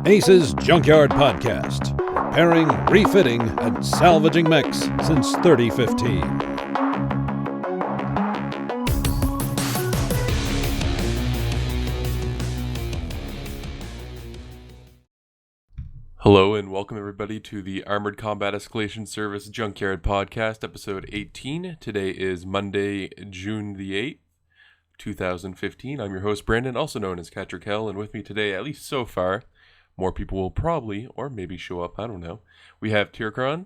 A.C.E.S Junkyard Podcast, repairing, refitting, and salvaging mechs since 3015. Hello and welcome everybody to the Armored Combat Escalation Service Junkyard Podcast, episode 18. Today is Monday, June the 8th, 2015. I'm your host, Brandon, also known as Cattra, Kell, and with me today, at least so far, more people will probably, or maybe show up, I don't know. We have Tyrkron,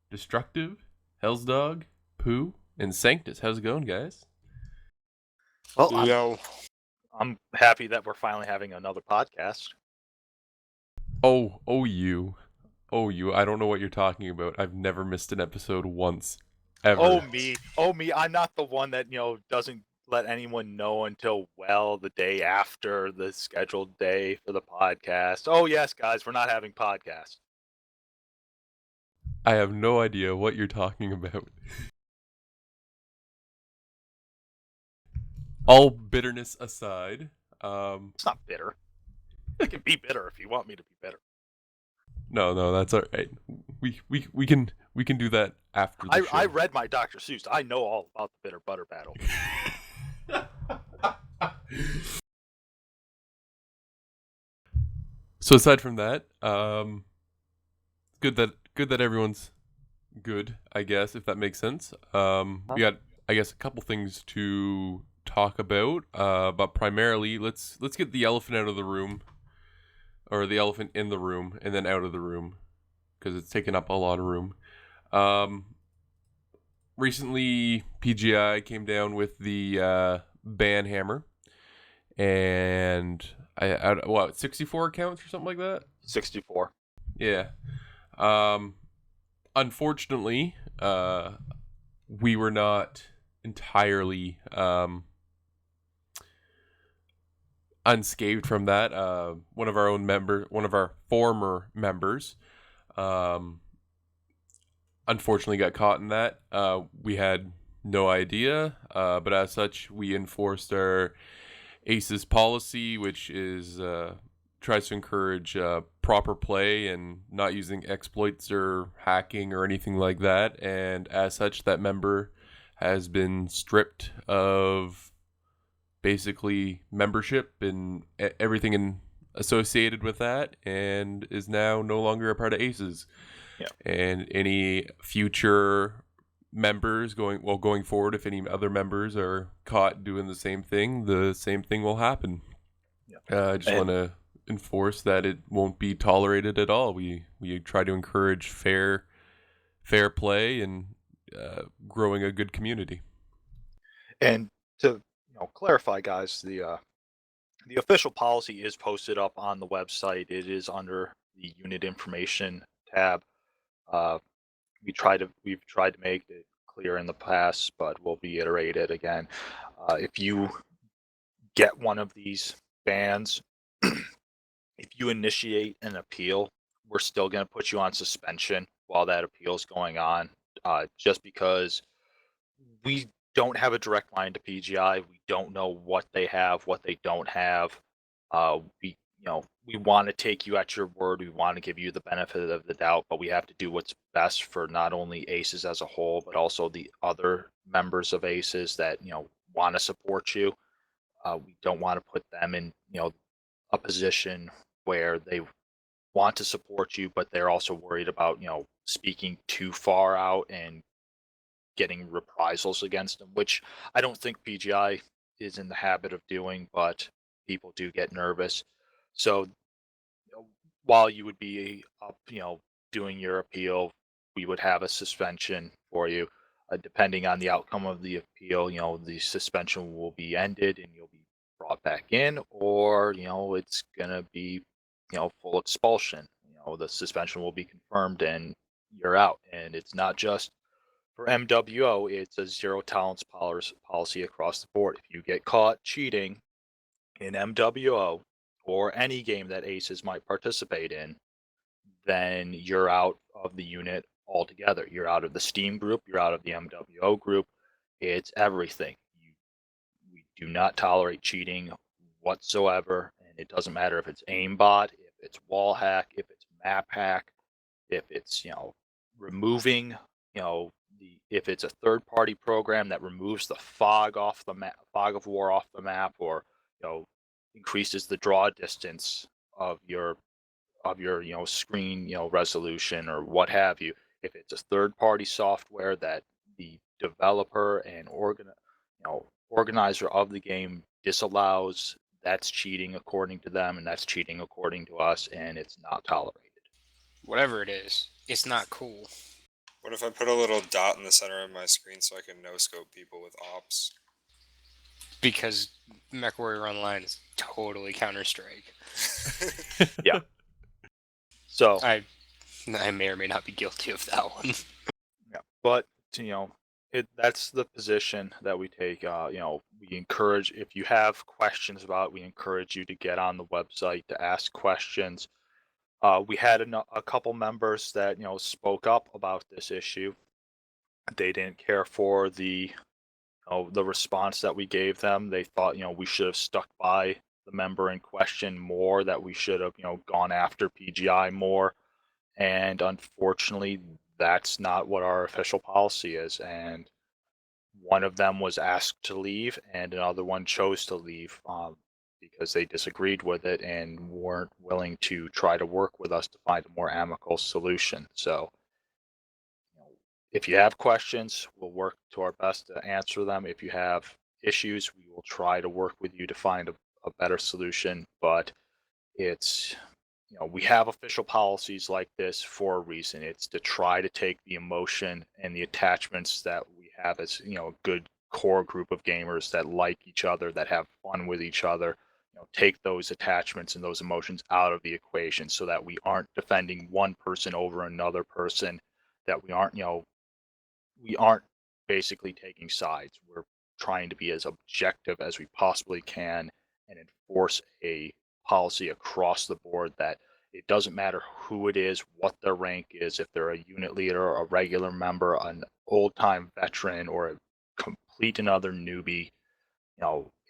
Destructive, Hell's Dog, Pooh, and Sanctus. How's it going, guys? Well, I'm happy that we're finally having another podcast. Oh, you. I don't know what you're talking about. I've never missed an episode once, ever. Oh me. I'm not the one that, doesn't let anyone know until the day after the scheduled day for the podcast. Oh yes, guys, we're not having podcast. I have no idea what you're talking about. All bitterness aside, It's not bitter. I can be bitter if you want me to be bitter. No, that's all right. We can do that after the show. I read my Dr. Seuss. I know all about the bitter butter battle. So aside from that, good that everyone's good, I guess, if that makes sense. We got, I guess, a couple things to talk about, but primarily let's get the elephant out of the room, or the elephant in the room and then out of the room, because it's taken up a lot of room. Recently, PGI came down with the ban hammer, and I 64 accounts or something like that? 64. Yeah. Unfortunately, we were not entirely unscathed from that. One of our former members, unfortunately got caught in that. We had no idea, but as such, we enforced our A.C.E.S policy, which is tries to encourage proper play and not using exploits or hacking or anything like that. And as such, that member has been stripped of basically membership and everything associated with that, and is now no longer a part of A.C.E.S. Yeah. And any future members going forward, if any other members are caught doing the same thing will happen. Yeah. I just want to enforce that it won't be tolerated at all. We try to encourage fair play and growing a good community. And to clarify, guys, the official policy is posted up on the website. It is under the unit information tab. We've tried to make it clear in the past, but we'll reiterate it again. If you get one of these bans, if you initiate an appeal, we're still going to put you on suspension while that appeal is going on, just because we don't have a direct line to PGI. We don't know what they have, what they don't have. We want to take you at your word. We want to give you the benefit of the doubt, but we have to do what's best for not only A.C.E.S as a whole, but also the other members of A.C.E.S that want to support you. We don't want to put them in a position where they want to support you, but they're also worried about speaking too far out and getting reprisals against them, which I don't think PGI is in the habit of doing, but people do get nervous. So while you would be up, doing your appeal, we would have a suspension for you. Depending on the outcome of the appeal, the suspension will be ended and you'll be brought back in, or it's gonna be full expulsion. The suspension will be confirmed and you're out. And it's not just for MWO, it's a zero tolerance policy across the board. If you get caught cheating in MWO or any game that A.C.E.S might participate in, then you're out of the unit altogether. You're out of the Steam group, you're out of the MWO group. It's everything. We do not tolerate cheating whatsoever, and it doesn't matter if it's aimbot, if it's wall hack, if it's map hack, if it's removing if it's a third party program that removes the fog off the map, fog of war off the map, or increases the draw distance of your screen resolution or what have you. If it's a third party software that the developer and organizer of the game disallows, that's cheating according to them, and that's cheating according to us, and it's not tolerated. Whatever it is, it's not cool. What if I put a little dot in the center of my screen so I can no-scope people with ops? Because MechWarrior Online is totally Counter-Strike. Yeah. So I may or may not be guilty of that one. Yeah, but that's the position that we take. We encourage, if you have questions about it, we encourage you to get on the website to ask questions. We had a couple members that spoke up about this issue. They didn't care for the response that we gave them. They thought we should have stuck by the member in question more, that we should have gone after PGI more. And unfortunately, that's not what our official policy is. And one of them was asked to leave, and another one chose to leave because they disagreed with it and weren't willing to try to work with us to find a more amicable solution. So, if you have questions, we'll work to our best to answer them. If you have issues, we will try to work with you to find a better solution. But it's we have official policies like this for a reason. It's to try to take the emotion and the attachments that we have as a good core group of gamers that like each other, that have fun with each other. Take those attachments and those emotions out of the equation, so that we aren't defending one person over another person. That we aren't basically taking sides. We're trying to be as objective as we possibly can and enforce a policy across the board that it doesn't matter who it is, what their rank is, if they're a unit leader, a regular member, an old-time veteran, or a complete another newbie.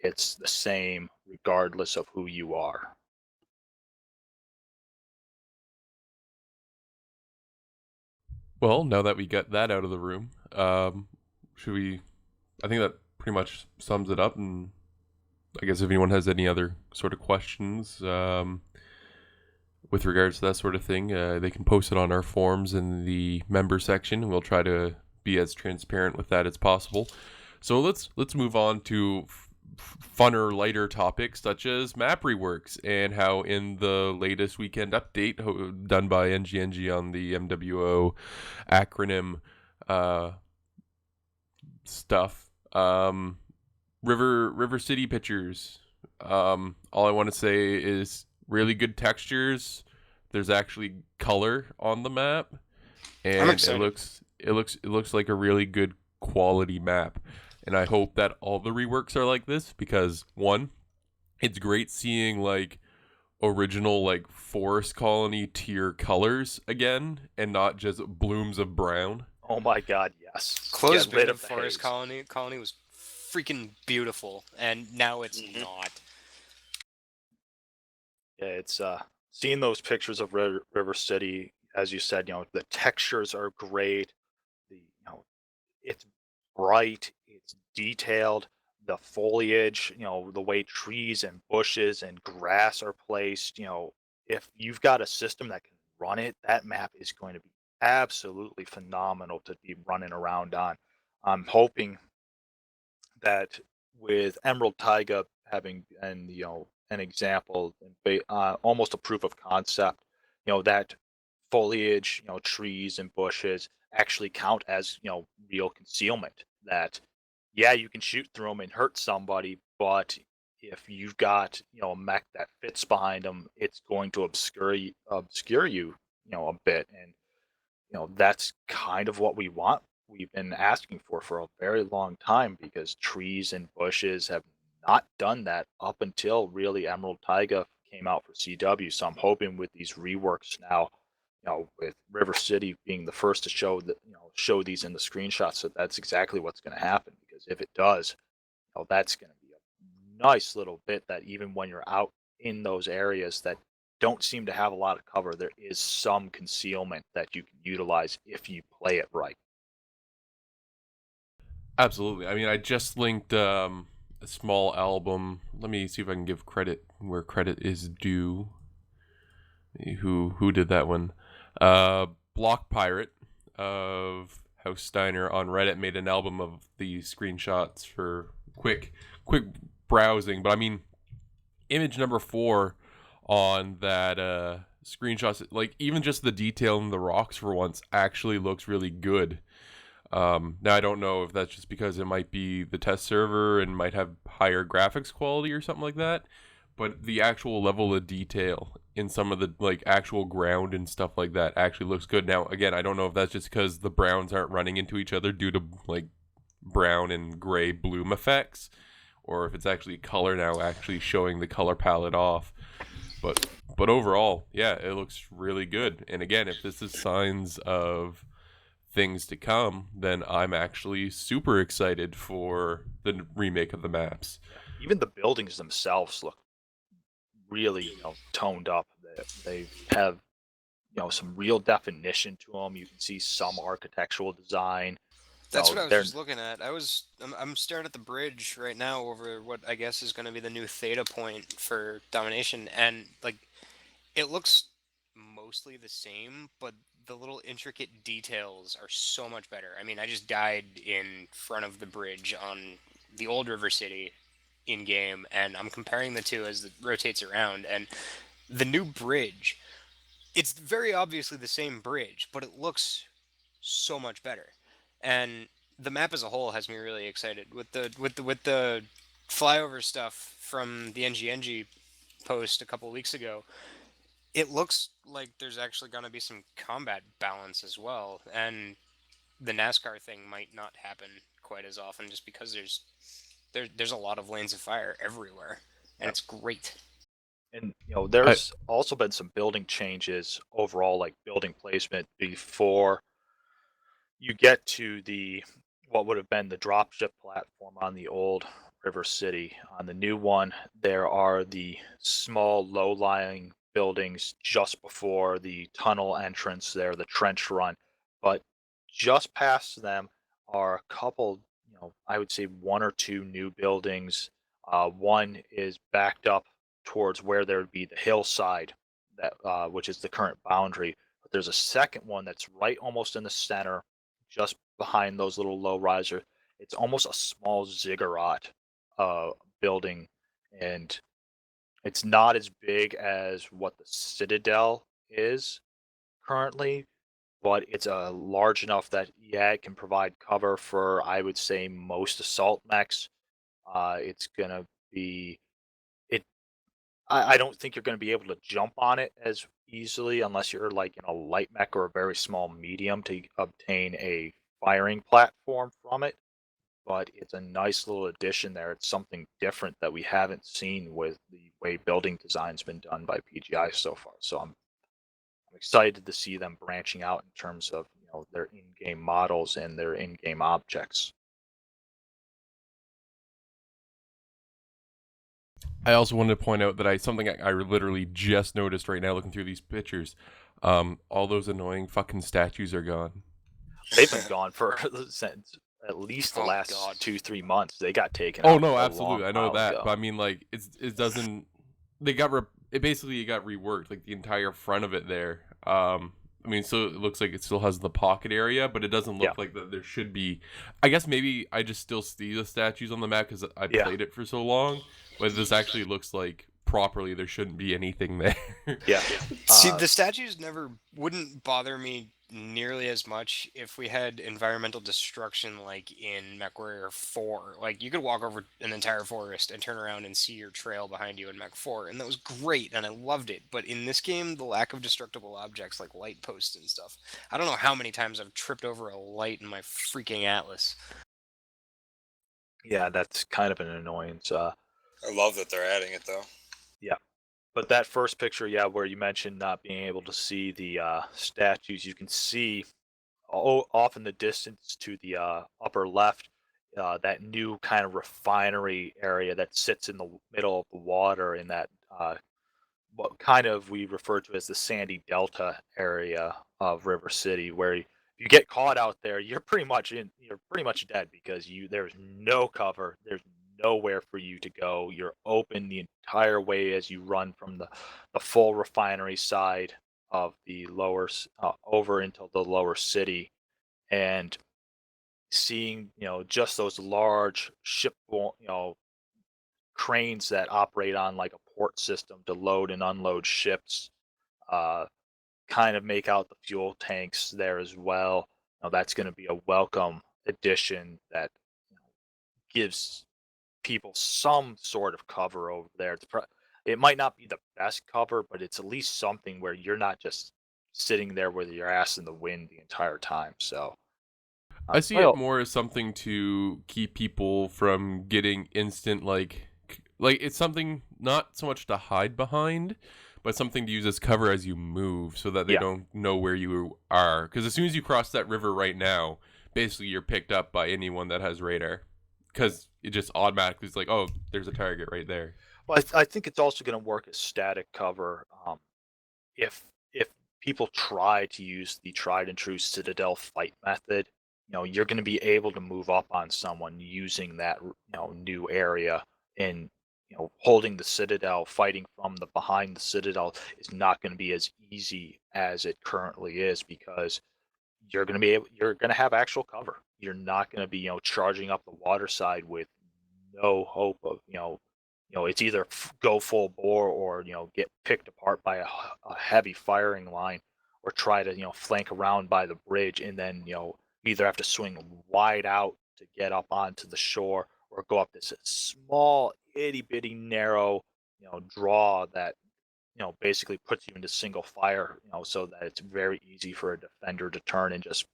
It's the same regardless of who you are. Well, now that we got that out of the room, should we? I think that pretty much sums it up. And I guess if anyone has any other sort of questions with regards to that sort of thing, they can post it on our forums in the member section, and we'll try to be as transparent with that as possible. So let's move on to funner, lighter topics such as Map Reworks, and how in the latest weekend update done by NGNG on the MWO acronym stuff, River City pictures. All I want to say is really good textures. There's actually color on the map, and it looks like a really good quality map. And I hope that all the reworks are like this, because one, it's great seeing like original like forest colony tier colors again, and not just blooms of brown. Oh my God, yes. Closed Get rid beta of the forest haze. colony was freaking beautiful, and now it's not. Yeah, it's seeing those pictures of River City, as you said, the textures are great. It's bright, it's detailed, the foliage, the way trees and bushes and grass are placed. If you've got a system that can run it, that map is going to be absolutely phenomenal to be running around on. I'm hoping that with Emerald Taiga having an example, almost a proof of concept, that foliage, trees and bushes actually count as real concealment. That yeah, you can shoot through them and hurt somebody, but if you've got a mech that fits behind them, it's going to obscure you a bit. And that's kind of what we want. We've been asking for a very long time, because trees and bushes have not done that up until really Emerald Taiga came out for CW. So I'm hoping with these reworks now, with River City being the first to show these in the screenshots, so that's exactly what's going to happen. Because if it does, that's going to be a nice little bit that even when you're out in those areas, that don't seem to have a lot of cover, there is some concealment that you can utilize if you play it right. Absolutely. I mean, I just linked a small album. Let me see if I can give credit where credit is due. Who did that one? Block Pirate of House Steiner on Reddit made an album of the screenshots for quick browsing. But I mean, image number 4 on that screenshots, like even just the detail in the rocks for once actually looks really good. Now I don't know if that's just because it might be the test server and might have higher graphics quality or something like that, but the actual level of detail in some of the like actual ground and stuff like that actually looks good. Now again, I don't know if that's just because the browns aren't running into each other due to like brown and gray bloom effects, or if it's actually color now actually showing the color palette off. But overall, yeah, it looks really good. And again, if this is signs of things to come, then I'm actually super excited for the remake of the maps. Even the buildings themselves look really, toned up. They have, some real definition to them. You can see some architectural design. That's what I was just looking at. I'm staring at the bridge right now over what I guess is going to be the new theta point for domination, and like it looks mostly the same, but the little intricate details are so much better. I mean, I just died in front of the bridge on the old River City in game, and I'm comparing the two as it rotates around, and the new bridge, it's very obviously the same bridge, but it looks so much better. And the map as a whole has me really excited with the flyover stuff from the NGNG post a couple weeks ago. It looks like there's actually going to be some combat balance as well, and the NASCAR thing might not happen quite as often just because there's a lot of lanes of fire everywhere, and it's great. And there's also been some building changes overall, like building placement before you get to the what would have been the dropship platform on the old River City. On the new one, there are the small low-lying buildings just before the tunnel entrance there, the trench run. But just past them are a couple, I would say 1 or 2 new buildings. One is backed up towards where there would be the hillside, that which is the current boundary. But there's a second one that's right almost in the center, just behind those little low riser. It's almost a small ziggurat building, and it's not as big as what the Citadel is currently, but it's large enough that it can provide cover for, I would say, most assault mechs. It's gonna be it. I don't think you're gonna be able to jump on it as easily unless you're like in a light mech or a very small medium to obtain a firing platform from it. But it's a nice little addition there. It's something different that we haven't seen with the way building design's been done by PGI so far. So I'm excited to see them branching out in terms of their in-game models and their in-game objects. I also wanted to point out that something I literally just noticed right now looking through these pictures. All those annoying fucking statues are gone. They've been gone for since at least the last 2-3 months. They got taken out. Oh no, absolutely, I know that. Ago. But I mean, like, it doesn't. They got it basically got reworked, like the entire front of it there. I mean, so it looks like it still has the pocket area, but it doesn't look like that there should be. I guess maybe I just still see the statues on the map because I played it for so long. But this actually looks like properly there shouldn't be anything there. Yeah. See, the statues wouldn't bother me nearly as much if we had environmental destruction like in MechWarrior 4. Like, you could walk over an entire forest and turn around and see your trail behind you in Mech 4, and that was great, and I loved it. But in this game, the lack of destructible objects like light posts and stuff, I don't know how many times I've tripped over a light in my freaking Atlas. Yeah, that's kind of an annoyance. I love that they're adding it, though. Yeah. But that first picture, where you mentioned not being able to see the statues, you can see off in the distance to the upper left, that new kind of refinery area that sits in the middle of the water in that what kind of we refer to as the Sandy Delta area of River City, where you get caught out there, you're pretty much dead because there's no cover, there's nowhere for you to go. You're open the entire way as you run from the full refinery side of the over into the lower city, and seeing just those large cranes that operate on like a port system to load and unload ships, uh, kind of make out the fuel tanks there as well. That's going to be a welcome addition that gives people some sort of cover over there. It might not be the best cover, but it's at least something where you're not just sitting there with your ass in the wind the entire time. So I see Well- it more as something to keep people from getting instant like it's something not so much to hide behind, but something to use as cover as you move so that they Yeah. don't know where you are. Because as soon as you cross that river right now, basically you're picked up by anyone that has radar. Because it just automatically is like, oh, there's a target right there. well, I think it's also going to work as static cover. If people try to use the tried and true Citadel fight method, you're going to be able to move up on someone using that new area, and holding the Citadel, fighting from the behind the Citadel is not going to be as easy as it currently is, because you're going to have actual cover. You're not going to be charging up the water side with no hope of it's either go full bore or get picked apart by a heavy firing line, or try to flank around by the bridge, and then either have to swing wide out to get up onto the shore, or go up this small itty bitty narrow draw that basically puts you into single fire, so that it's very easy for a defender to turn and just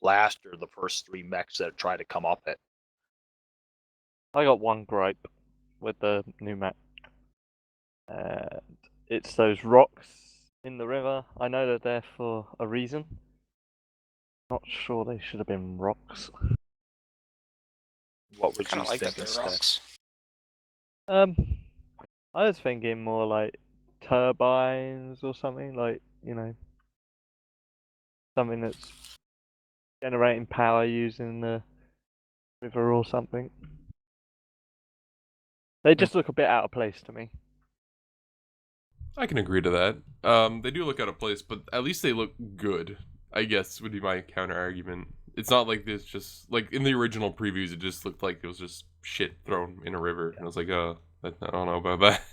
plaster the first 3 mechs that try to come up it. I got one gripe with the new map. It's those rocks in the river. I know they're there for a reason. Not sure they should have been rocks. What would Kind you of like think that they're instead? rocks. I was thinking more like turbines or something, like, something that's generating power using the river or something. They just look a bit out of place to me. I can agree to that. They do look out of place, but at least they look good, I guess, would be my counter argument. It's not like this just, like, in the original previews, it just looked like it was just shit thrown in a river. And I was like, I don't know about that.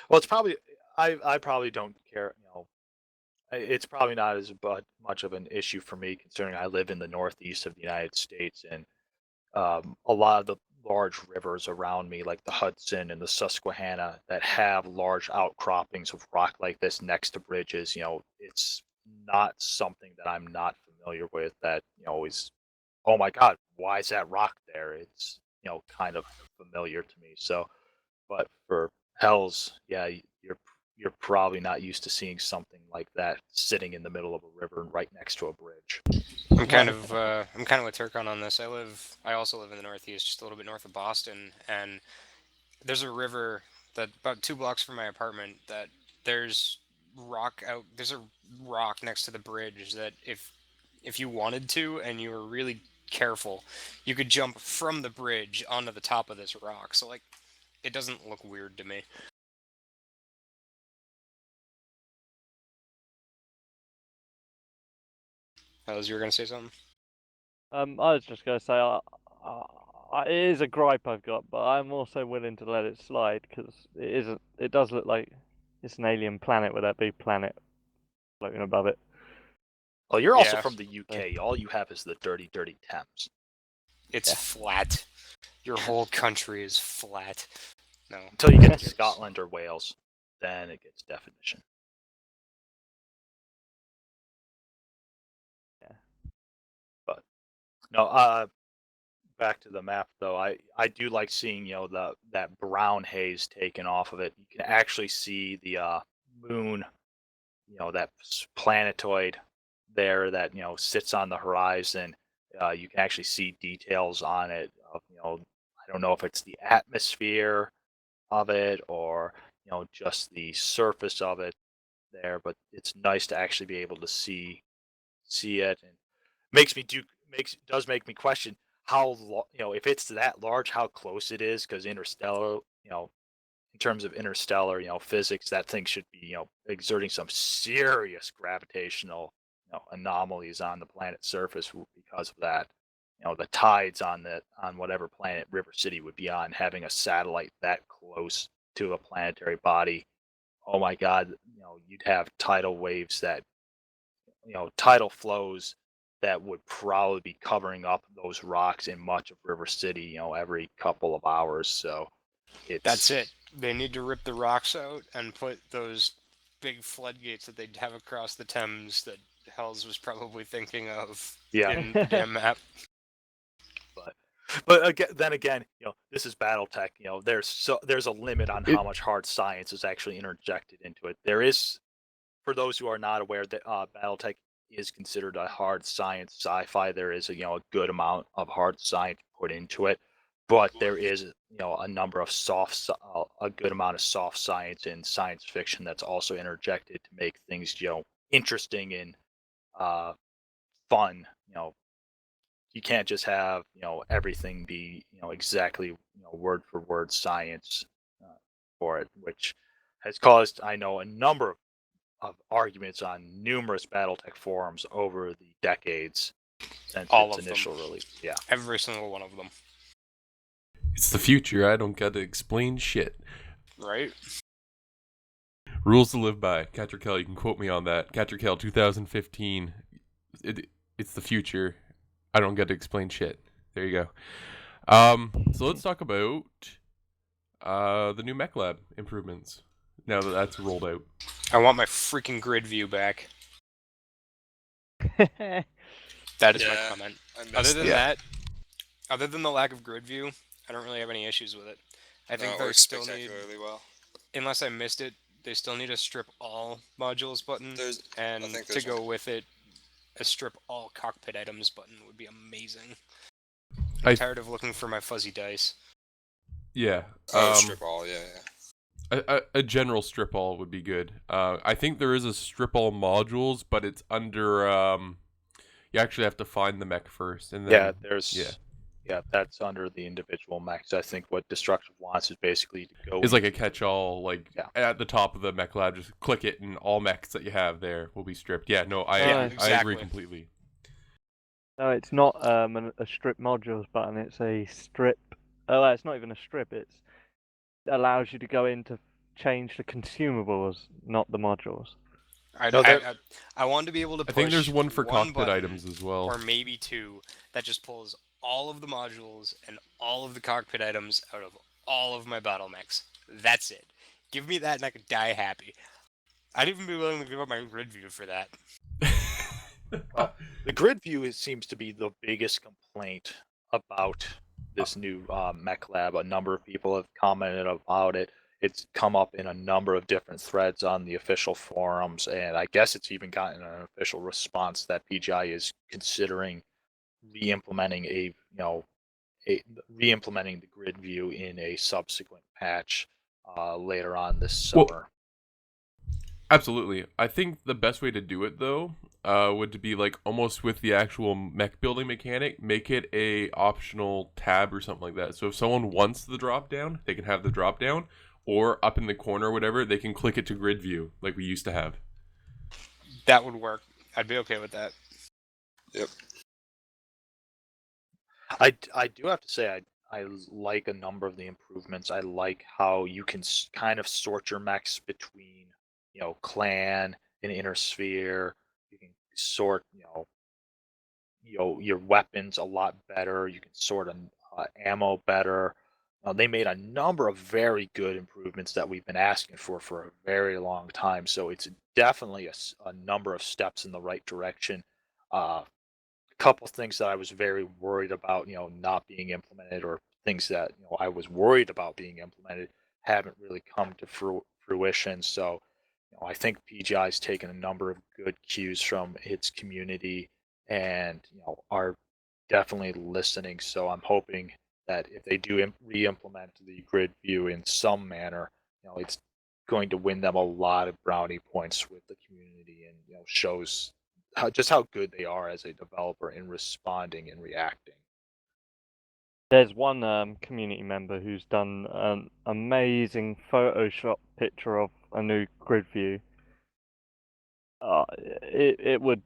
Well, it's probably I probably don't care. It's probably not as much of an issue for me, considering I live in the northeast of the United States, and a lot of the large rivers around me, like the Hudson and the Susquehanna, that have large outcroppings of rock like this next to bridges. It's not something that I'm not familiar with. That is, oh my God, why is that rock there? It's kind of familiar to me. So, but for Hells, yeah, you're probably not used to seeing something like that sitting in the middle of a river right next to a bridge. I'm kind of with Turkon on this. I also live in the Northeast, just a little bit north of Boston, and there's a river that about 2 blocks from my apartment that there's a rock next to the bridge that if you wanted to and you were really careful, you could jump from the bridge onto the top of this rock. So like, it doesn't look weird to me. You were gonna say something? I was just gonna say, it is a gripe I've got, but I'm also willing to let it slide because it isn't. It does look like it's an alien planet with that big planet floating above it. Well, you're also Yeah. from the UK. All you have is the dirty, dirty Thames. It's flat. Your whole country is flat. No. Until you get to Scotland or Wales, then it gets definition. Yeah. But no, back to the map though. I do like seeing that brown haze taken off of it. You can actually see the moon, that planetoid there that sits on the horizon. You can actually see details on it of I don't know if it's the atmosphere of it, or just the surface of it there, but it's nice to actually be able to see it, and does make me question how if it's that large, how close it is, because interstellar, in terms of interstellar, physics, that thing should be, exerting some serious gravitational, anomalies on the planet's surface because of that. The tides on whatever planet River City would be on, having a satellite that close to a planetary body. Oh my God, you'd have tidal waves that, tidal flows that would probably be covering up those rocks in much of River City, every couple of hours. So That's it. They need to rip the rocks out and put those big floodgates that they'd have across the Thames that Hells was probably thinking of Yeah. in the damn map. But again, this is BattleTech. There's a limit on how much hard science is actually interjected into it. There is, for those who are not aware, that BattleTech is considered a hard science sci-fi. There is a good amount of hard science put into it, but there is a good amount of soft science and science fiction that's also interjected to make things interesting and fun. You can't just have everything be exactly word for word science for it, which has caused, I know, a number of arguments on numerous BattleTech forums over the decades since All its of them. initial release. Yeah, Every single one of them. It's the future. I don't gotta explain shit. Right? Rules to live by. Cattra Kell, you can quote me on that. Cattra Kell 2015. It's the future. I don't get to explain shit. There you go. So let's talk about the new Mechlab improvements. Now that that's rolled out. I want my freaking grid view back. That is my Yeah, comment. I Other missed than that. that, other than the lack of grid view, I don't really have any issues with it. I No, think it they works still need, spectacularly well. unless I missed it, they still need a strip all modules button, There's, and I think to there's go one. with it, a strip all cockpit items button would be amazing. I I'm th- tired of looking for my fuzzy dice. Yeah. Oh, strip all, yeah. A general strip all would be good. I think there is a strip all modules, but it's under. You actually have to find the mech first, and then that's under the individual mechs. I think what Destructive wants is basically to go. It's like a catch-all. Like Yeah. at the top of the Mechlab, just click it, and all mechs that you have there will be stripped. Yeah, no, I Yeah, I exactly. agree completely. No, it's not a strip modules button. It's a strip. Oh, it's not even a strip. It allows you to go in to change the consumables, not the modules. I want to be able to push I think there's one for cockpit button, items as well. or maybe two, that just pulls all of the modules and all of the cockpit items out of all of my battle mechs. That's it. Give me that and I could die happy. I'd even be willing to give up my grid view for that. Well, the grid view seems to be the biggest complaint about this new Mechlab. A number of people have commented about it. It's come up in a number of different threads on the official forums, and I guess it's even gotten an official response that PGI is considering re-implementing re-implementing the grid view in a subsequent patch later on this summer. Absolutely. I think the best way to do it though would be like almost with the actual mech building mechanic, make it a optional tab or something like that. So if someone wants the drop down, they can have the drop down, or up in the corner or whatever, they can click it to grid view like we used to have. That would work. I'd be okay with that. Yep. I do have to say I like a number of the improvements. I like how you can kind of sort your mechs between clan and inner sphere. You can sort your weapons a lot better. You can sort ammo better. They made a number of very good improvements that we've been asking for a very long time. So it's definitely a number of steps in the right direction. A couple of things that I was very worried about, not being implemented, or things that I was worried about being implemented, haven't really come to fruition. So, I think PGI's taken a number of good cues from its community, and are definitely listening. So I'm hoping that if they do re-implement the grid view in some manner, it's going to win them a lot of brownie points with the community, and shows just how good they are as a developer in responding and reacting. There's one community member who's done an amazing Photoshop picture of a new grid view. It would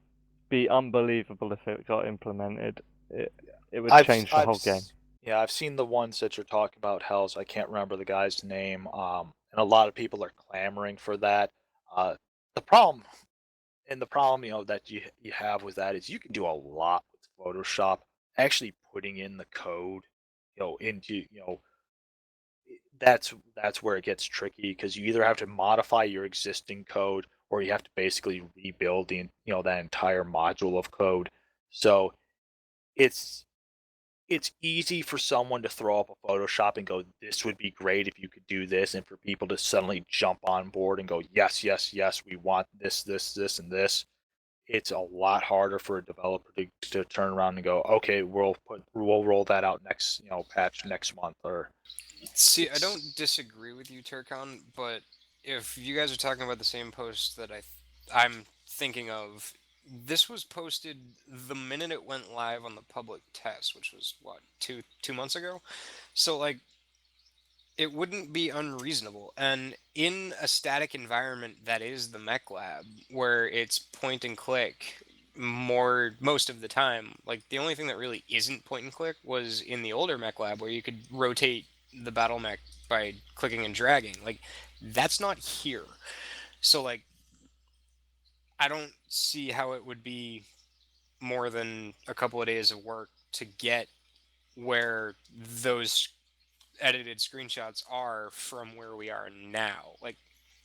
be unbelievable if it got implemented. It would change the whole game. Yeah, I've seen the ones that you're talking about, Hells. I can't remember the guy's name. And a lot of people are clamoring for that. The problem, that you have with that is you can do a lot with Photoshop. Actually putting in the code, into, that's where it gets tricky, because you either have to modify your existing code, or you have to basically rebuild that entire module of code. So it's easy for someone to throw up a Photoshop and go, this would be great if you could do this, and for people to suddenly jump on board and go, yes, yes, yes, we want this, this, this, and this. It's a lot harder for a developer to turn around and go, okay, we'll roll that out next, patch next month. Or See, I don't disagree with you, Turcon, but if you guys are talking about the same post that I'm thinking of, this was posted the minute it went live on the public test, which was what, two months ago. So like, it wouldn't be unreasonable. And in a static environment that is the Mechlab, where it's point and click most of the time, like the only thing that really isn't point and click was in the older Mechlab, where you could rotate the battle mech by clicking and dragging. Like, that's not here. So like, I don't see how it would be more than a couple of days of work to get where those edited screenshots are from where we are now. Like,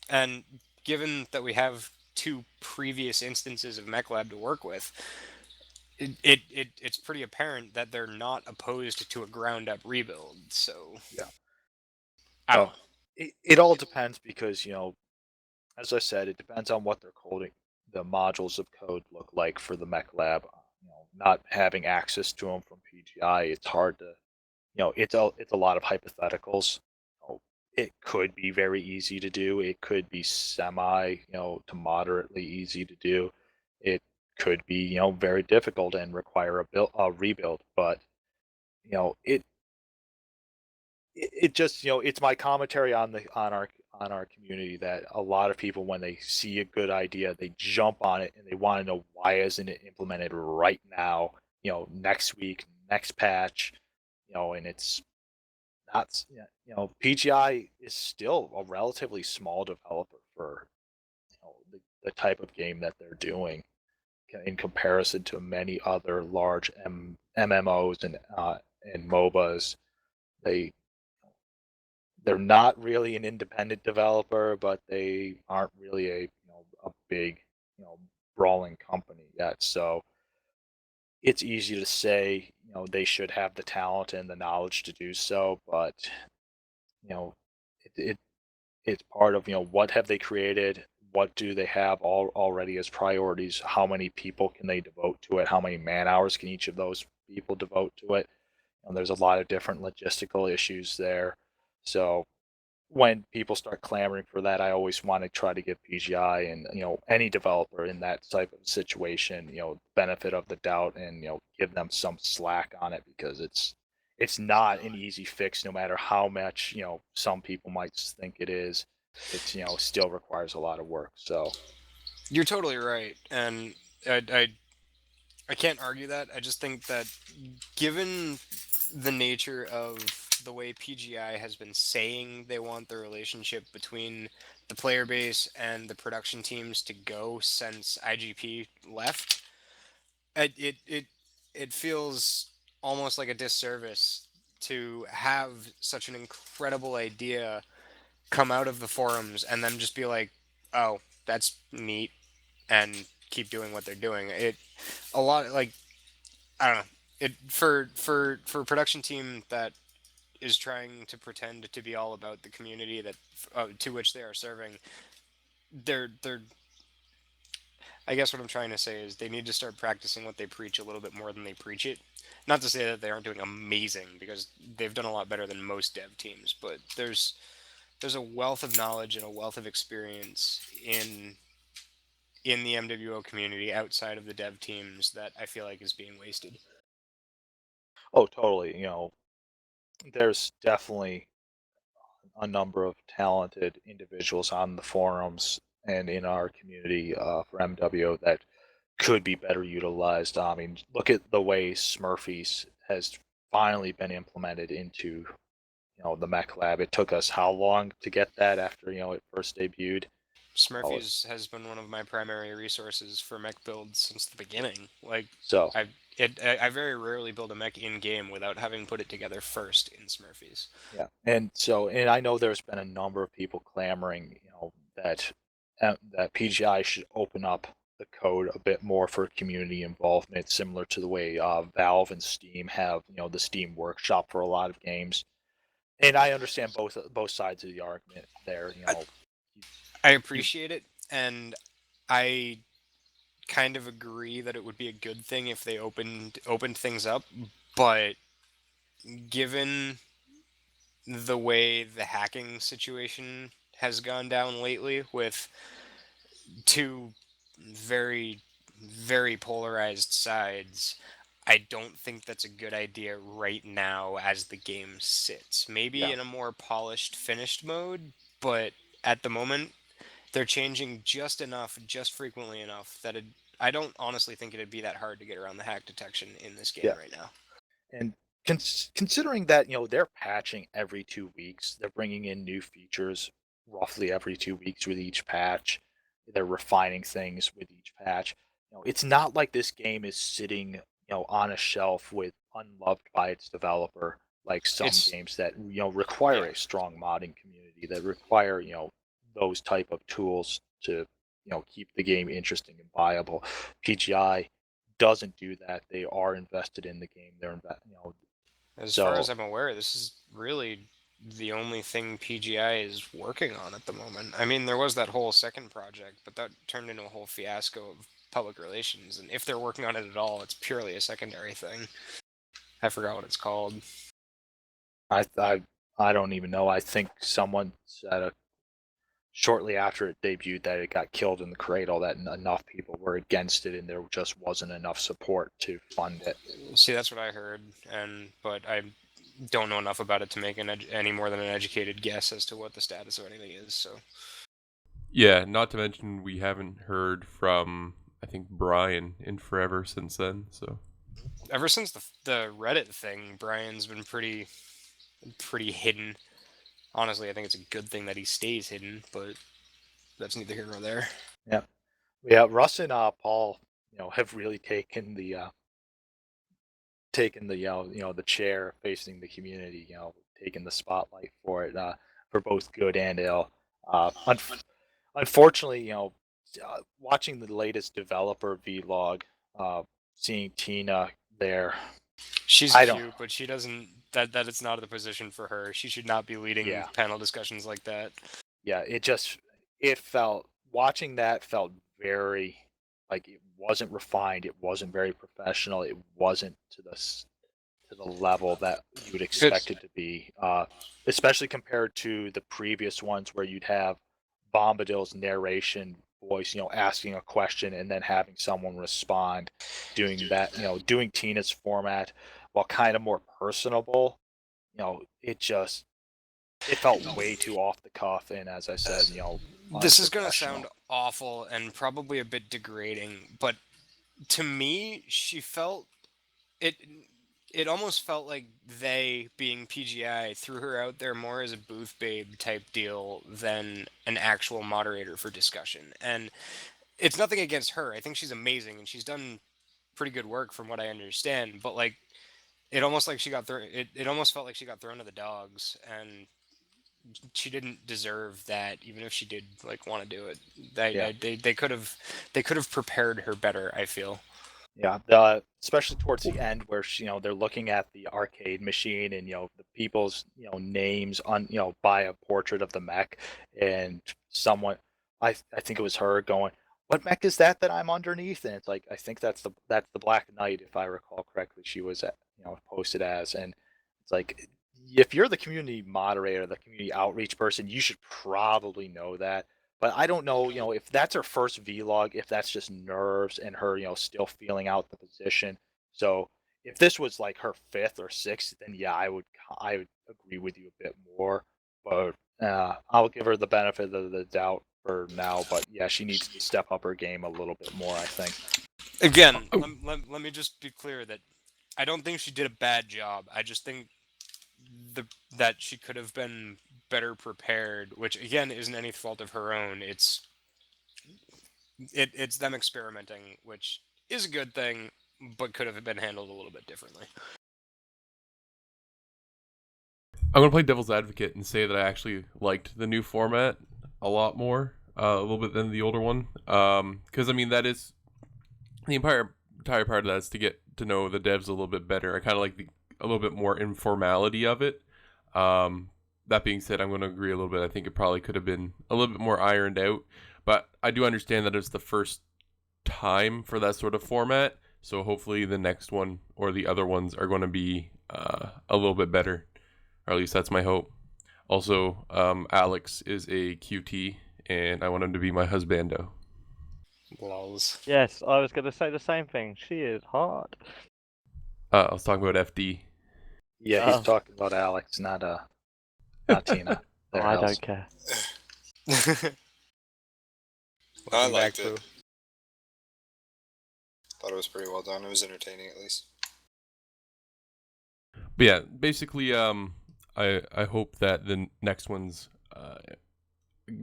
and given that we have two previous instances of Mechlab to work with, it's pretty apparent that they're not opposed to a ground up rebuild. So yeah, I don't know. it all depends, because as I said, it depends on what they're coding. The modules of code look like for the Mechlab. Not having access to them from PGI, it's hard to, it's a lot of hypotheticals. It could be very easy to do. It could be semi, to moderately easy to do. It could be, very difficult and require a rebuild. But it just, it's my commentary on our community, that a lot of people, when they see a good idea, they jump on it and they want to know, why isn't it implemented right now, next week, next patch, and it's not. PGI is still a relatively small developer for, the type of game that they're doing, in comparison to many other large MMOs and MOBAs. They're not really an independent developer, but they aren't really a big, brawling company yet. So it's easy to say, they should have the talent and the knowledge to do so, but you know it's part of, what have they created, what do they have already as priorities, how many people can they devote to it, how many man hours can each of those people devote to it. And there's a lot of different logistical issues there. So when people start clamoring for that, I always want to try to give PGI and any developer in that type of situation, benefit of the doubt, and give them some slack on it, because it's not an easy fix, no matter how much some people might think it is. It's still requires a lot of work. So You're totally right, and I can't argue that. I just think that given the nature of the way PGI has been saying they want the relationship between the player base and the production teams to go since IGP left, it feels almost like a disservice to have such an incredible idea come out of the forums and then just be like, "Oh, that's neat," and keep doing what they're doing. A lot, like, I don't know. It for a production team that is trying to pretend to be all about the community that to which they are serving. They're I guess what I'm trying to say is they need to start practicing what they preach a little bit more than they preach it. Not to say that they aren't doing amazing, because they've done a lot better than most dev teams, but there's a wealth of knowledge and a wealth of experience in the MWO community outside of the dev teams that I feel like is being wasted. Oh, totally. There's definitely a number of talented individuals on the forums and in our community for MWO that could be better utilized. I mean, look at the way Smurfies has finally been implemented into the Mechlab. It took us how long to get that after it first debuted? Smurfies has been one of my primary resources for mech builds since the beginning. Like, So I very rarely build a mech in game without having put it together first in Smurfies. yeah, and I know there's been a number of people clamoring, that that PGI should open up the code a bit more for community involvement, similar to the way Valve and Steam have, the Steam Workshop for a lot of games. And I understand both sides of the argument there. I appreciate it, and I kind of agree that it would be a good thing if they opened things up, but given the way the hacking situation has gone down lately with two very polarized sides, I don't think that's a good idea right now as the game sits. Maybe Yeah. in a more polished finished mode, but at the moment they're changing just enough, just frequently enough that I don't honestly think it'd be that hard to get around the hack detection in this game Yeah. right now. And considering that they're patching every 2 weeks, they're bringing in new features roughly every 2 weeks with each patch. They're refining things with each patch. It's not like this game is sitting on a shelf with unloved by its developer, like some It's games that require yeah. a strong modding community, that require those type of tools to keep the game interesting and viable. PGI doesn't do that. They are invested in the game. As far as So I'm aware, this is really the only thing PGI is working on at the moment. I mean, there was that whole second project, but that turned into a whole fiasco of public relations. And if they're working on it at all, it's purely a secondary thing. I forgot what it's called. I don't even know. I think someone said shortly after it debuted that it got killed in the cradle. That enough people were against it, and there just wasn't enough support to fund it. See, that's what I heard, but I don't know enough about it to make any more than an educated guess as to what the status of anything is. So Yeah, not to mention we haven't heard from, I think, Brian in forever since then. So ever since the Reddit thing, Brian's been pretty hidden. Honestly, I think it's a good thing that he stays hidden, but that's neither here nor there. Yeah, yeah. Russ and Paul, have really taken the the chair facing the community. Taking the spotlight for it, for both good and ill. Unfortunately, watching the latest developer vlog, seeing Tina there, She's I don't. cute, but she doesn't. That it's not the position for her. She should not be leading Yeah, panel discussions like that. yeah. It felt watching that felt very like it wasn't refined. It wasn't very professional. It wasn't to the level that you would expect it to be, especially compared to the previous ones where you'd have Bombadil's narration voice, asking a question and then having someone respond, doing that, doing Tina's format while kind of more personable. It felt way too off the cuff, and as I said, This is gonna unprofessional. sound awful and probably a bit degrading, but to me, she felt it. It almost felt like they, being PGI, threw her out there more as a booth babe type deal than an actual moderator for discussion. And it's nothing against her. I think she's amazing and she's done pretty good work from what I understand. But like, it almost like she got thrown. It almost felt like she got thrown to the dogs, and she didn't deserve that. Even if she did like want to do it, Yeah. they could have prepared her better. I feel. Yeah, especially towards the end where they're looking at the arcade machine and the people's names on by a portrait of the mech, and someone, I think it was her going, "What mech is that I'm underneath?" And it's like I think that's the Black Knight if I recall correctly. She was posted as, and it's like if you're the community moderator, the community outreach person, you should probably know that. But I don't know, if that's her first vlog, if that's just nerves and her, still feeling out the position. So if this was like her fifth or sixth, then yeah, I would agree with you a bit more. But I'll give her the benefit of the doubt for now. But yeah, she needs to step up her game a little bit more, I think. Again, let me just be clear that I don't think she did a bad job. I just think that she could have been better prepared, which again isn't any fault of her own. It's them experimenting, which is a good thing, but could have been handled a little bit differently. I'm gonna play devil's advocate and say that I actually liked the new format a lot more, a little bit than the older one. Because I mean that is the entire part of that is to get to know the devs a little bit better. I kind of like a little bit more informality of it. That being said, I'm going to agree a little bit. I think it probably could have been a little bit more ironed out, but I do understand that it's the first time for that sort of format. So hopefully the next one or the other ones are going to be a little bit better, or at least that's my hope. Also, Alex is a QT, and I want him to be my husbando. Lols. Yes, I was going to say the same thing. She is hard. I was talking about FD. Yeah, he's talking about Alex, not Tina. I don't care. I liked it. Thought it was pretty well done. It was entertaining, at least. But yeah, basically, I hope that the next ones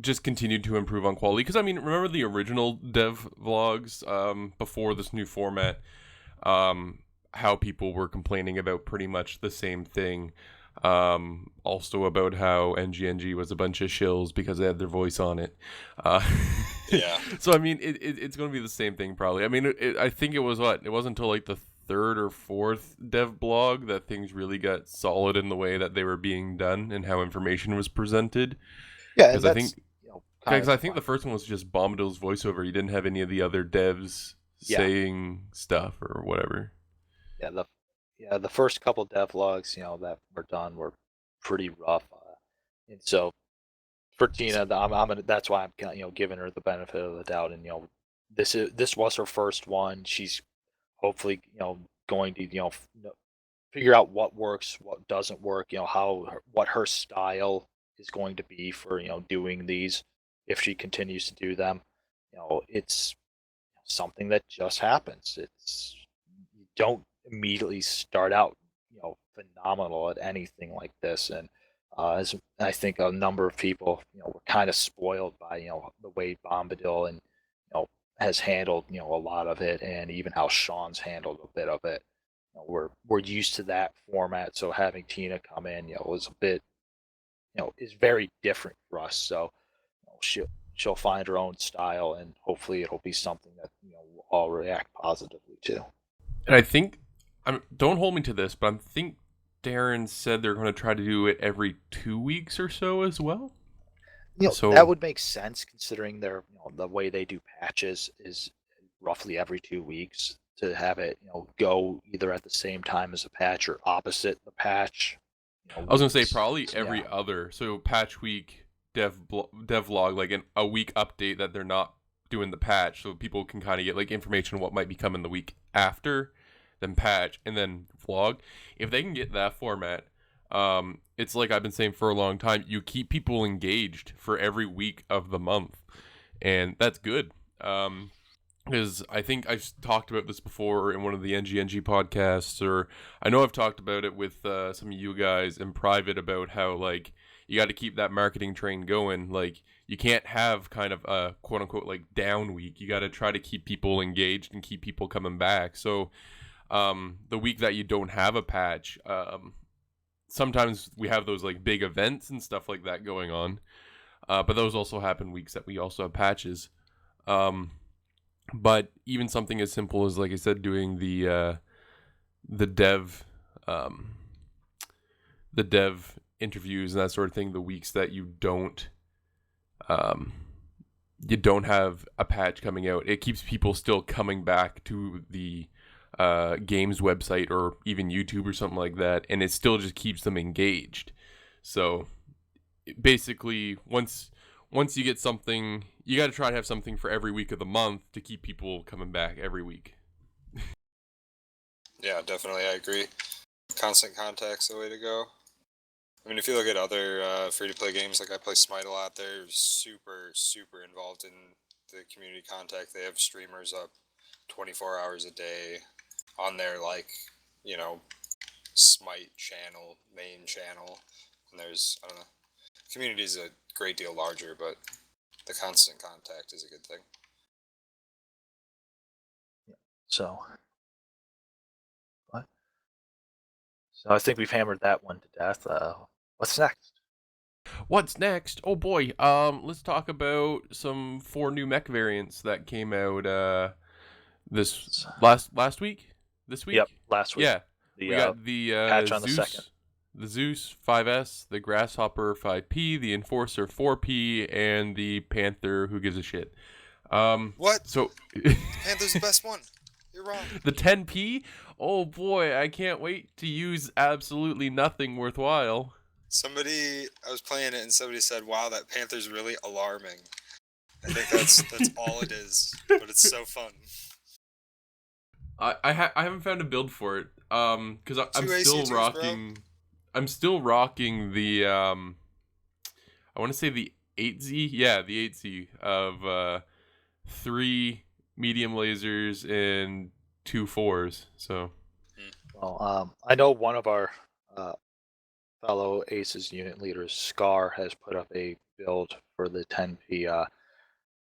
just continue to improve on quality. Because I mean, remember the original dev vlogs before this new format? How people were complaining about pretty much the same thing. Also about how NGNG was a bunch of shills because they had their voice on it. Yeah. So I mean, it's going to be the same thing probably. I mean, I think it wasn't until like the third or fourth dev blog that things really got solid in the way that they were being done and how information was presented. Yeah, because I think the first one was just Bombadil's voiceover. You didn't have any of the other devs saying stuff or whatever. Yeah, the first couple devlogs, that were done were pretty rough, and so for Tina, that's why I'm giving her the benefit of the doubt, and this was her first one. She's hopefully going to figure out what works, what doesn't work, what her style is going to be for doing these if she continues to do them. It's something that just happens. You don't immediately start out phenomenal at anything like this, and as I think a number of people were kind of spoiled by the way Bombadil and has handled a lot of it, and even how Sean's handled a bit of it. We're used to that format, so having Tina come in was a bit is very different for us. So she'll find her own style, and hopefully it'll be something that we'll all react positively to. And I think, don't hold me to this, but I think Darren said they're going to try to do it every 2 weeks or so as well. So that would make sense considering their the way they do patches is roughly every 2 weeks, to have it go either at the same time as a patch or opposite the patch. I was going to say probably every other. So patch week, devlog, like a week update that they're not doing the patch, so people can kind of get like information on what might be coming the week after, then patch, and then vlog. If they can get that format, it's like I've been saying for a long time, you keep people engaged for every week of the month, and that's good. Because I think I've talked about this before in one of the NGNG podcasts, or I know I've talked about it with some of you guys in private about how like you got to keep that marketing train going. Like you can't have kind of a quote unquote like down week. You got to try to keep people engaged and keep people coming back. So the week that you don't have a patch, sometimes we have those like big events and stuff like that going on, but those also happen weeks that we also have patches. But even something as simple as, like I said, doing the dev interviews and that sort of thing, the weeks that you don't have a patch coming out, it keeps people still coming back to the games website or even YouTube or something like that, and it still just keeps them engaged. So basically, once you get something, you got to try to have something for every week of the month to keep people coming back every week. Yeah, definitely, I agree. Constant contact's the way to go. I mean, if you look at other free-to-play games, like I play Smite a lot, they're super, super involved in the community contact. They have streamers up 24 hours a day on their, like, you know, Smite channel, main channel. And there's, I don't know, community is a great deal larger, but the constant contact is a good thing. So, what? So I think we've hammered that one to death. What's next? What's next? Oh boy. Let's talk about some 4 new mech variants that came out this last week. This week? Yep, last week. Yeah. The, We got the patch on the Zeus, second. the Zeus 5S, the Grasshopper 5P, the Enforcer 4P, and the Panther who gives a shit. What? So Panther's the best one. You're wrong. the 10P? Oh boy, I can't wait to use absolutely nothing worthwhile. I was playing it and somebody said, "Wow, that Panther's really alarming." I think that's all it is, but it's so fun. I haven't found a build for it. Because I'm still AC2s, rocking. bro. I'm still rocking the I want to say the 8Z. Yeah, the 8Z of 3 medium lasers and 2 4s. So. Well, I know one of our fellow Aces unit leaders, Scar, has put up a build for the 10P.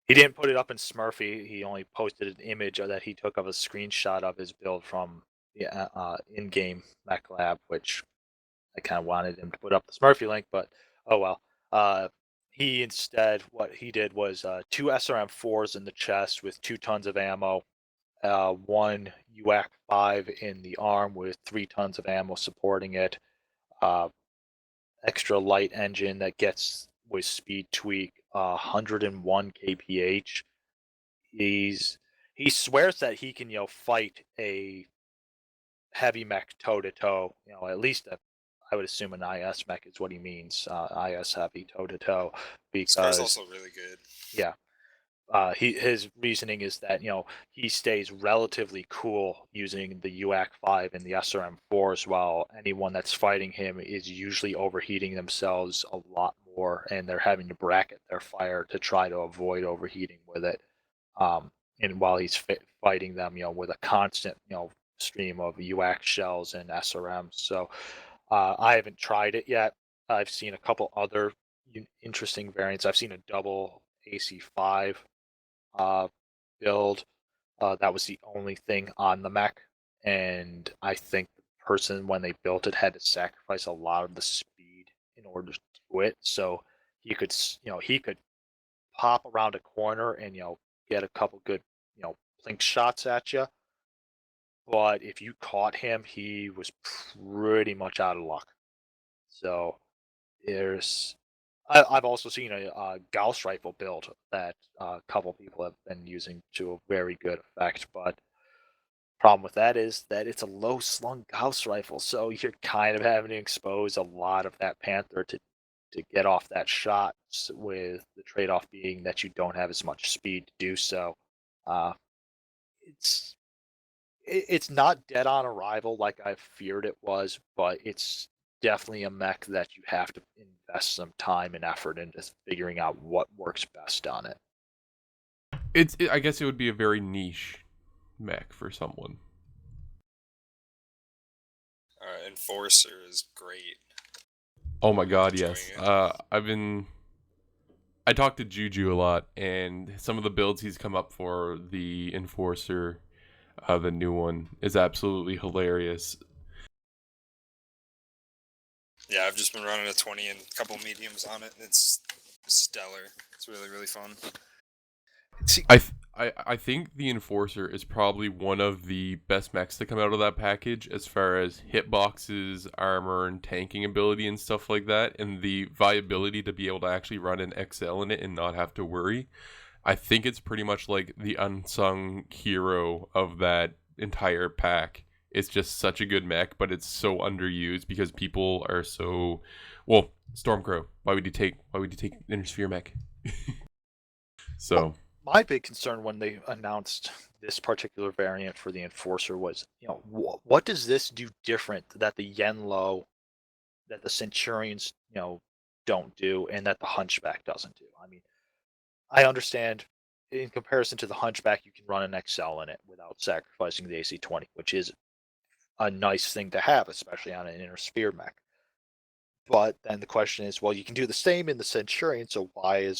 He didn't put it up in Smurfy. He only posted an image that he took of a screenshot of his build from the in-game Mechlab, which I kind of wanted him to put up the Smurfy link, but oh well. He instead, what he did was 2 SRM4s in the chest with 2 tons of ammo, 1 UAC 5 in the arm with 3 tons of ammo supporting it, extra light engine that gets with speed tweak 101 kph. He swears that he can fight a heavy mech toe to toe, at least I would assume an IS mech is what he means, IS heavy toe to toe, Scar's because also really good. yeah, his reasoning is that he stays relatively cool using the UAC 5 and the SRM4s, while anyone that's fighting him is usually overheating themselves a lot more, and they're having to bracket their fire to try to avoid overheating with it. And while he's fighting them, with a constant stream of UAC shells and SRMs. So I haven't tried it yet. I've seen a couple other interesting variants. I've seen a double AC5 build. That was the only thing on the mech, and I think the person, when they built it, had to sacrifice a lot of the speed in order to do it. So he could pop around a corner and get a couple good blink shots at you. But if you caught him, he was pretty much out of luck. So I've also seen a Gauss rifle build that a couple people have been using to a very good effect, but problem with that is that it's a low slung Gauss rifle, so you're kind of having to expose a lot of that Panther to get off that shot, with the trade-off being that you don't have as much speed to do so. It's not dead on arrival like I feared it was, but it's definitely a mech that you have to invest some time and effort into figuring out what works best on it. I guess it would be a very niche mech for someone. Enforcer is great. Oh my god, Enjoying yes. it. I talked to Juju a lot, and some of the builds he's come up for the Enforcer, the new one, is absolutely hilarious. Yeah, I've just been running a 20 and a couple mediums on it. It's stellar. It's really, really fun. I think the Enforcer is probably one of the best mechs to come out of that package as far as hitboxes, armor, and tanking ability and stuff like that, and the viability to be able to actually run an XL in it and not have to worry. I think it's pretty much like the unsung hero of that entire pack. It's just such a good mech, but it's so underused because people are so, well, Stormcrow. Why would you take Intersphere mech? So my big concern when they announced this particular variant for the Enforcer was, what does this do different that the Yenlo, that the Centurions, don't do, and that the Hunchback doesn't do? I mean, I understand in comparison to the Hunchback, you can run an XL in it without sacrificing the AC-20, which is a nice thing to have, especially on an Inner Sphere mech. But then the question is, well, you can do the same in the Centurion, so why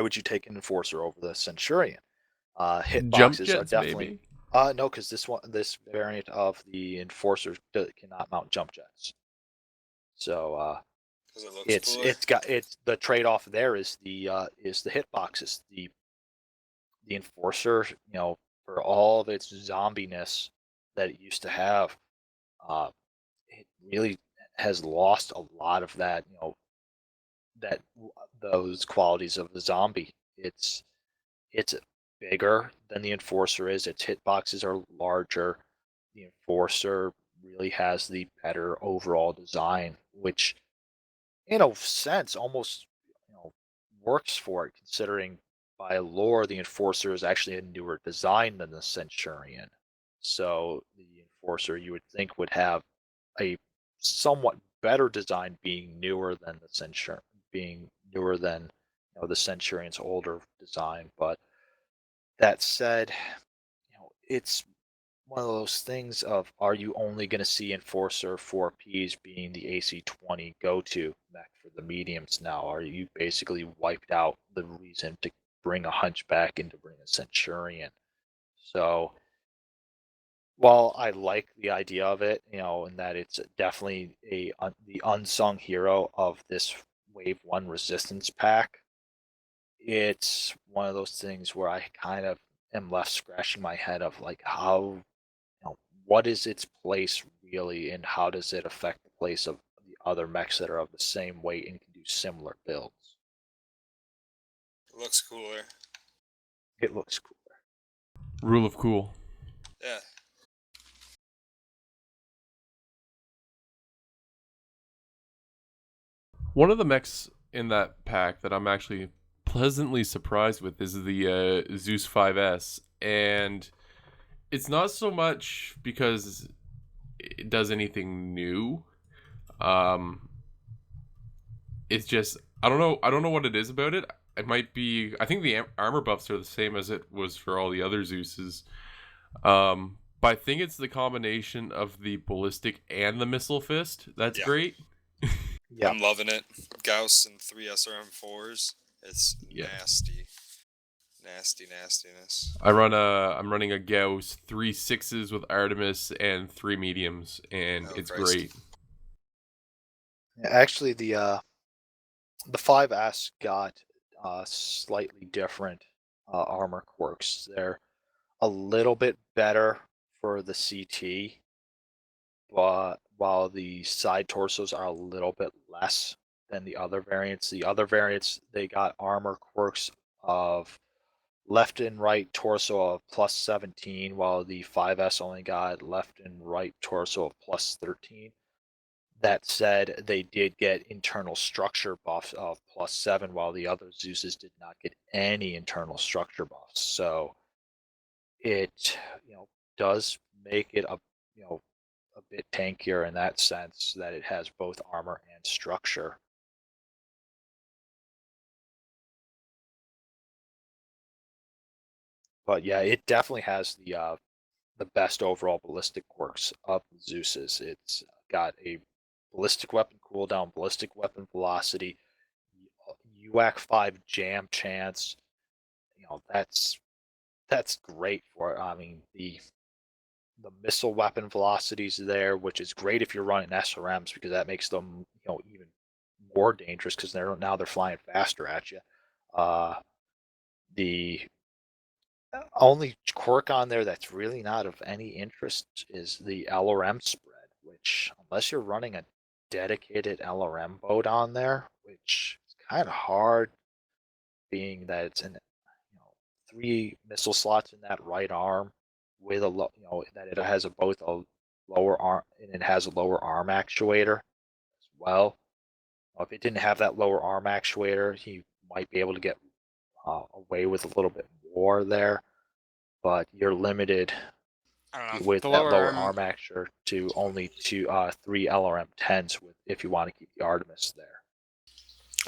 would you take an Enforcer over the Centurion? jump Hitboxes are jets, definitely maybe. no, because this variant of the Enforcer cannot mount jump jets. So Because it looks cooler. it's the trade off there is the hitboxes. The Enforcer, for all of its zombiness that it used to have, it really has lost a lot of that, that those qualities of the zombie. It's bigger than the Enforcer is. Its hitboxes are larger. The Enforcer really has the better overall design, which, in a sense, almost works for it, considering by lore the Enforcer is actually a newer design than the Centurion. So the Enforcer, you would think, would have a somewhat better design, being newer than the Centurion, being newer than the Centurion's older design. But that said, it's one of those things of, are you only going to see Enforcer 4Ps being the AC-20 go-to mech for the mediums now? Are you basically wiped out the reason to bring a Hunchback and to bring a Centurion? So while I like the idea of it, and that it's definitely the unsung hero of this Wave 1 Resistance pack, it's one of those things where I kind of am left scratching my head of, like, how, what is its place really, and how does it affect the place of the other mechs that are of the same weight and can do similar builds? It looks cooler. It looks cooler. Rule of cool. Yeah. One of the mechs in that pack that I'm actually pleasantly surprised with is the Zeus 5S, and it's not so much because it does anything new. It's just I don't know. I don't know what it is about it. It might be. I think the armor buffs are the same as it was for all the other Zeuses. But I think it's the combination of the ballistic and the missile fist. That's Yeah. great. Yeah. I'm loving it. Gauss and 3 SRM4s. It's Yeah. nasty. Nastiness. I'm running a Gauss, 3 6s with Artemis and 3 mediums, and Oh, it's Christ. great. Actually, the 5S got slightly different armor quirks. They're a little bit better for the CT, but while the side torsos are a little bit less than the other variants. The other variants, they got armor quirks of left and right torso of plus 17, while the 5S only got left and right torso of plus 13. That said, they did get internal structure buffs of plus 7, while the other Zeuses did not get any internal structure buffs. So it, does make it a bit tankier in that sense, that it has both armor and structure. But yeah, it definitely has the best overall ballistic quirks of the Zeus's. It's got a ballistic weapon cooldown, ballistic weapon velocity, UAC 5 jam chance. That's great for it. I mean, the missile weapon velocities there, which is great if you're running SRMs, because that makes them even more dangerous, because they're flying faster at you. The only quirk on there that's really not of any interest is the LRM spread, which, unless you're running a dedicated LRM boat on there, which is kind of hard, being that it's in 3 missile slots in that right arm, with a that it has both a lower arm and it has a lower arm actuator as well. If it didn't have that lower arm actuator, he might be able to get away with a little bit more there, but you're limited I don't know. with The that lower lower arm, arm actuator to only 3 LRM-10s if you want to keep the Artemis there.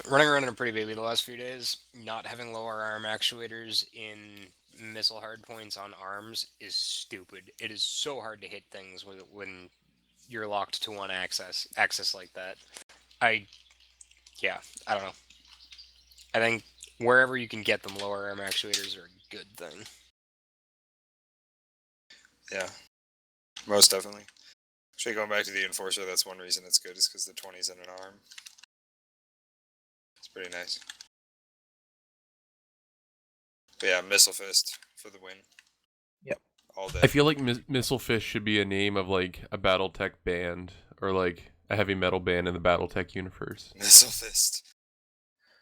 running around in a pretty baby the last few days, not having lower arm actuators in missile hardpoints on arms is stupid. It is so hard to hit things when you're locked to one axis like that. Yeah, I don't know. I think wherever you can get them, lower arm actuators are a good thing. Yeah, most definitely. Actually, going back to the Enforcer, that's one reason it's good, is because the 20's in an arm. It's pretty nice. But yeah, Missile Fist for the win. Yep. All day. I feel like Missile Fish should be a name of like a BattleTech band or like a heavy metal band in the BattleTech universe. Missile Fist.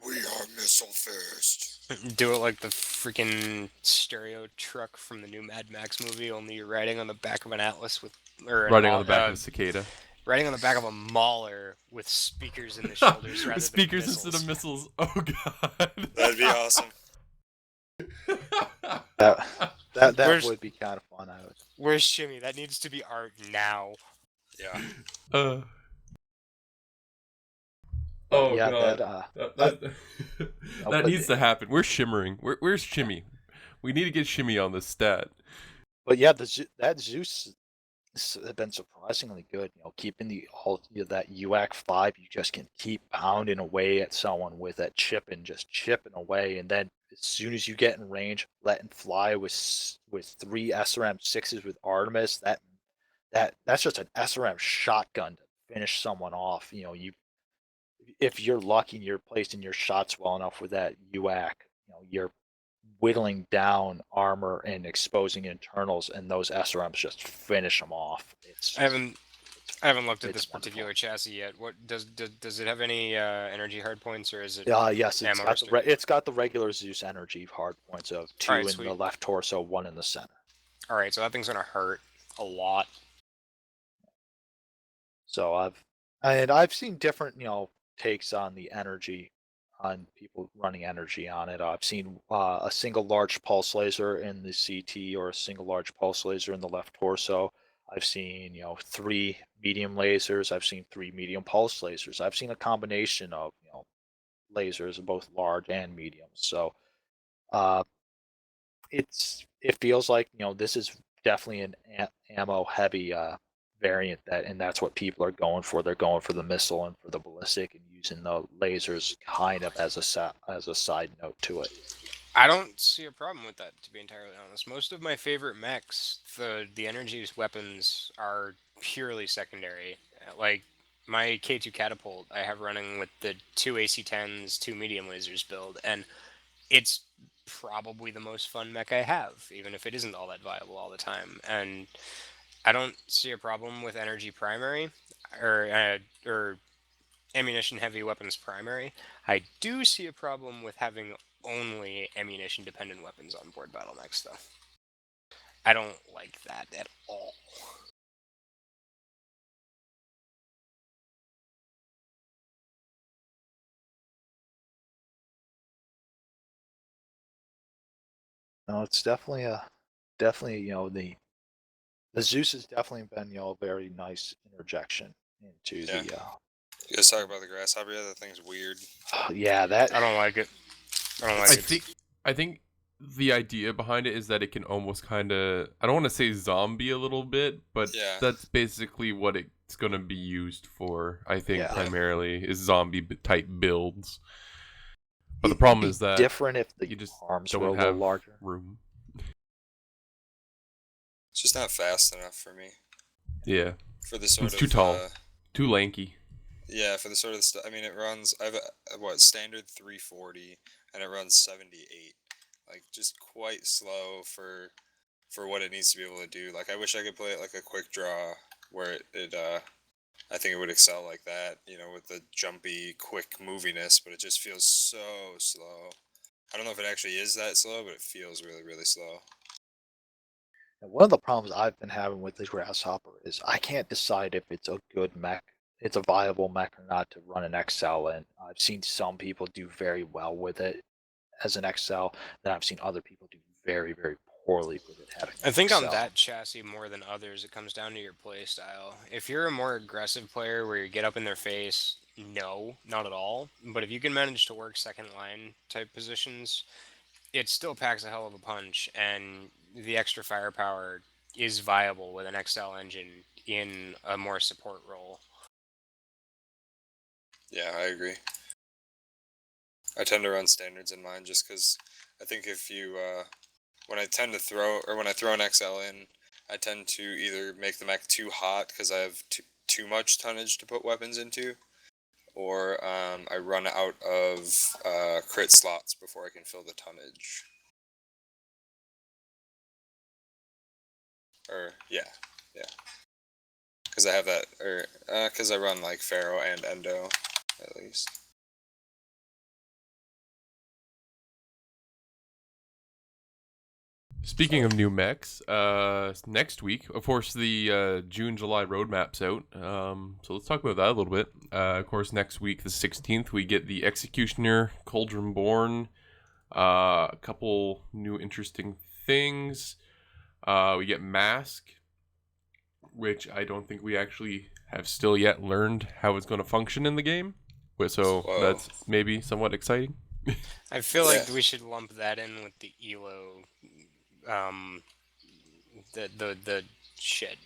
We are Missile Fist. Do it like the freaking stereo truck from the new Mad Max movie, only you're riding on the back of an Atlas with... Riding on the back of a cicada. Riding on the back of a Mauler with speakers in the shoulders rather Speakers than missiles. instead of missiles. Oh god. That'd be awesome. That would be kind of fun. Where's Shimmy? That needs to be art now. Yeah. Oh yeah, god. That needs to happen. We're shimmering. Where's Shimmy? We need to get Shimmy on this stat. But yeah, that Zeus has been surprisingly good. Keeping that UAC 5, you just can keep pounding away at someone with that chip and just chipping away, and then as soon as you get in range, letting fly with 3 SRM-6s with Artemis, that's just an SRM shotgun to finish someone off. If you're lucky and you're placing your shots well enough with that UAC, you're whittling down armor and exposing internals, and those SRMs just finish them off. I haven't looked at it's this particular chassis yet. What does it have any energy hardpoints, or is it? Yes, it's got the regular Zeus energy hardpoints of 2 in sweet. the left torso, 1 in the center. All right, so that thing's gonna hurt a lot. So I've seen different takes on the energy, on people running energy on it. I've seen a single large pulse laser in the CT or a single large pulse laser in the left torso. I've seen 3 medium lasers. I've seen 3 medium pulse lasers. I've seen a combination of lasers, both large and medium. So it feels like this is definitely an ammo heavy variant, and that's what people are going for. They're going for the missile and for the ballistic, and using the lasers kind of as a side note to it. I don't see a problem with that, to be entirely honest. Most of my favorite mechs, the energy weapons are purely secondary. Like my K2 catapult, I have running with the 2 AC-10s, 2 medium lasers build, and it's probably the most fun mech I have, even if it isn't all that viable all the time. And I don't see a problem with energy primary or ammunition heavy weapons primary. I do see a problem with having only ammunition dependent weapons on board battle mechs, though. I don't like that at all. No, it's definitely the Zeus has definitely been a very nice interjection into the. You guys talk about the grasshopper? Yeah, that thing's weird. Yeah, that I don't like it. I think the idea behind it is that it can almost kind of, I don't want to say zombie a little bit, but that's basically what it's going to be used for. I think primarily is zombie type builds. But the problem is that different if the you just arms don't were a little have larger. room. It's just not fast enough for me. Yeah. For the sort it's of too tall, too lanky. Yeah, for the sort of stuff. I mean, it runs. I have a standard 340, and it runs 78. Like just quite slow for what it needs to be able to do. Like I wish I could play it like a quick draw where it I think it would excel like that, with the jumpy, quick moviness, but it just feels so slow. I don't know if it actually is that slow, but it feels really, really slow. And one of the problems I've been having with the Grasshopper is I can't decide if it's a good mech, it's a viable mech or not to run an XL in. I've seen some people do very well with it as an XL, then I've seen other people do very, very poorly with it having I an think on XL. that chassis more than others, it comes down to your play style. If you're a more aggressive player where you get up in their face, no, not at all. But if you can manage to work second line type positions, it still packs a hell of a punch, and the extra firepower is viable with an XL engine in a more support role. Yeah, I agree. I tend to run standards in mine just because I think if you, when I throw an XL in, I tend to either make the mech too hot because I have too much tonnage to put weapons into, or I run out of crit slots before I can fill the tonnage. Or yeah, because I have that, or because I run like Pharaoh and Endo at least. Speaking of new mechs, next week, of course, the June-July roadmap's out. So let's talk about that a little bit. Of course, next week, the 16th, we get the Executioner, Cauldron Born, a couple new interesting things. We get Mask, which I don't think we actually have still yet learned how it's going to function in the game. So Whoa. that's maybe somewhat exciting. I feel like Yeah. we should lump that in with the ELO, the shit.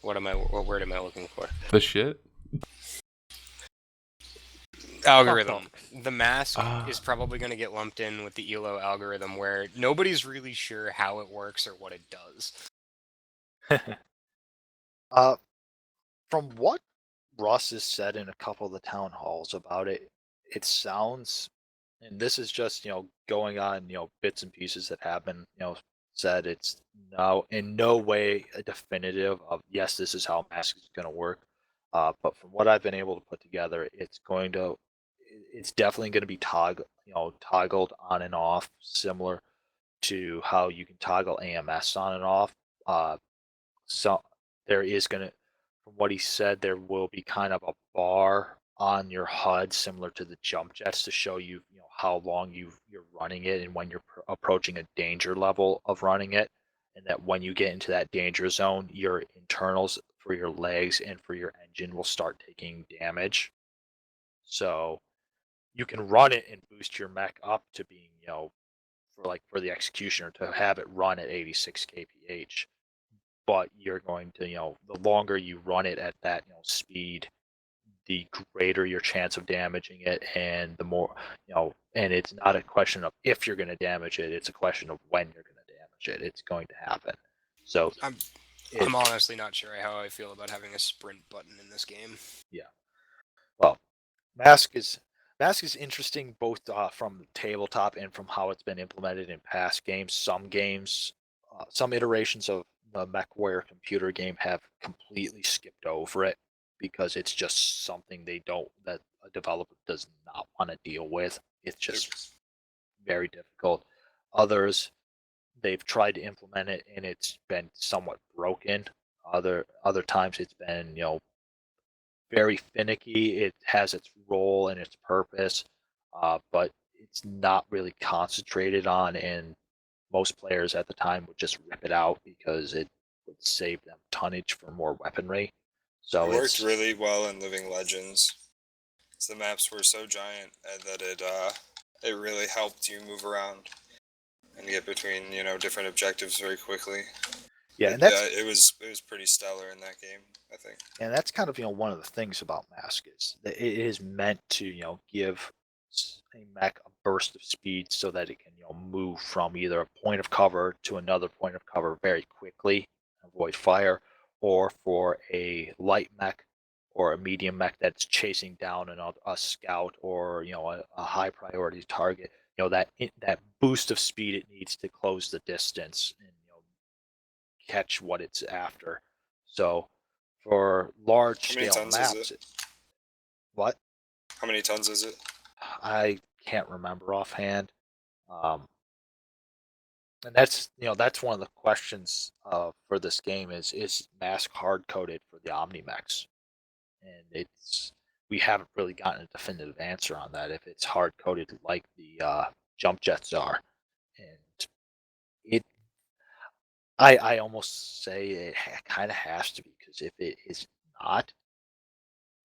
What word am I looking for? The shit? Algorithm. Buttocks. The mask Ah. is probably going to get lumped in with the ELO algorithm where nobody's really sure how it works or what it does. From what Russ has said in a couple of the town halls about it, it sounds, and this is just going on bits and pieces that have been said. It's no in no way a definitive of yes, this is how Mask is going to work. But from what I've been able to put together, it's definitely going to be toggled on and off, similar to how you can toggle AMS on and off. So there is going to, from what he said, there will be kind of a bar on your HUD similar to the jump jets to show you how long you're running it and when you're approaching a danger level of running it, and that when you get into that danger zone, your internals for your legs and for your engine will start taking damage. So you can run it and boost your mech up to being for the executioner to have it run at 86 kph, but you're going to the longer you run it at that speed, the greater your chance of damaging it, and the more and it's not a question of if you're going to damage it, it's a question of when you're going to damage it. It's going to happen. So I'm honestly not sure how I feel about having a sprint button in this game. Yeah, well, mask is interesting both from tabletop and from how it's been implemented in past games. Some iterations of the MechWarrior computer game have completely skipped over it because it's just something that a developer does not want to deal with. It's just very difficult. Others, they've tried to implement it and it's been somewhat broken. Other times it's been very finicky. It has its role and its purpose, but it's not really concentrated on, and most players at the time would just rip it out because it would save them tonnage for more weaponry. So It worked really well in Living Legends. The maps were so giant that it really helped you move around and get between different objectives very quickly. Yeah, and it was pretty stellar in that game, I think. And that's kind of one of the things about Mask is that it is meant to give a mech a burst of speed so that it can move from either a point of cover to another point of cover very quickly, avoid fire, or for a light mech or a medium mech that's chasing down a scout or a high priority target, that boost of speed it needs to close the distance and catch what it's after. So for large How many scale tons maps, is it? What? How many tons is it? I can't remember offhand. And that's one of the questions for this game is mask hard coded for the Omni-Mechs, and we haven't really gotten a definitive answer on that if it's hard coded like the jump jets are, and it I almost say it kind of has to be, because if it is not,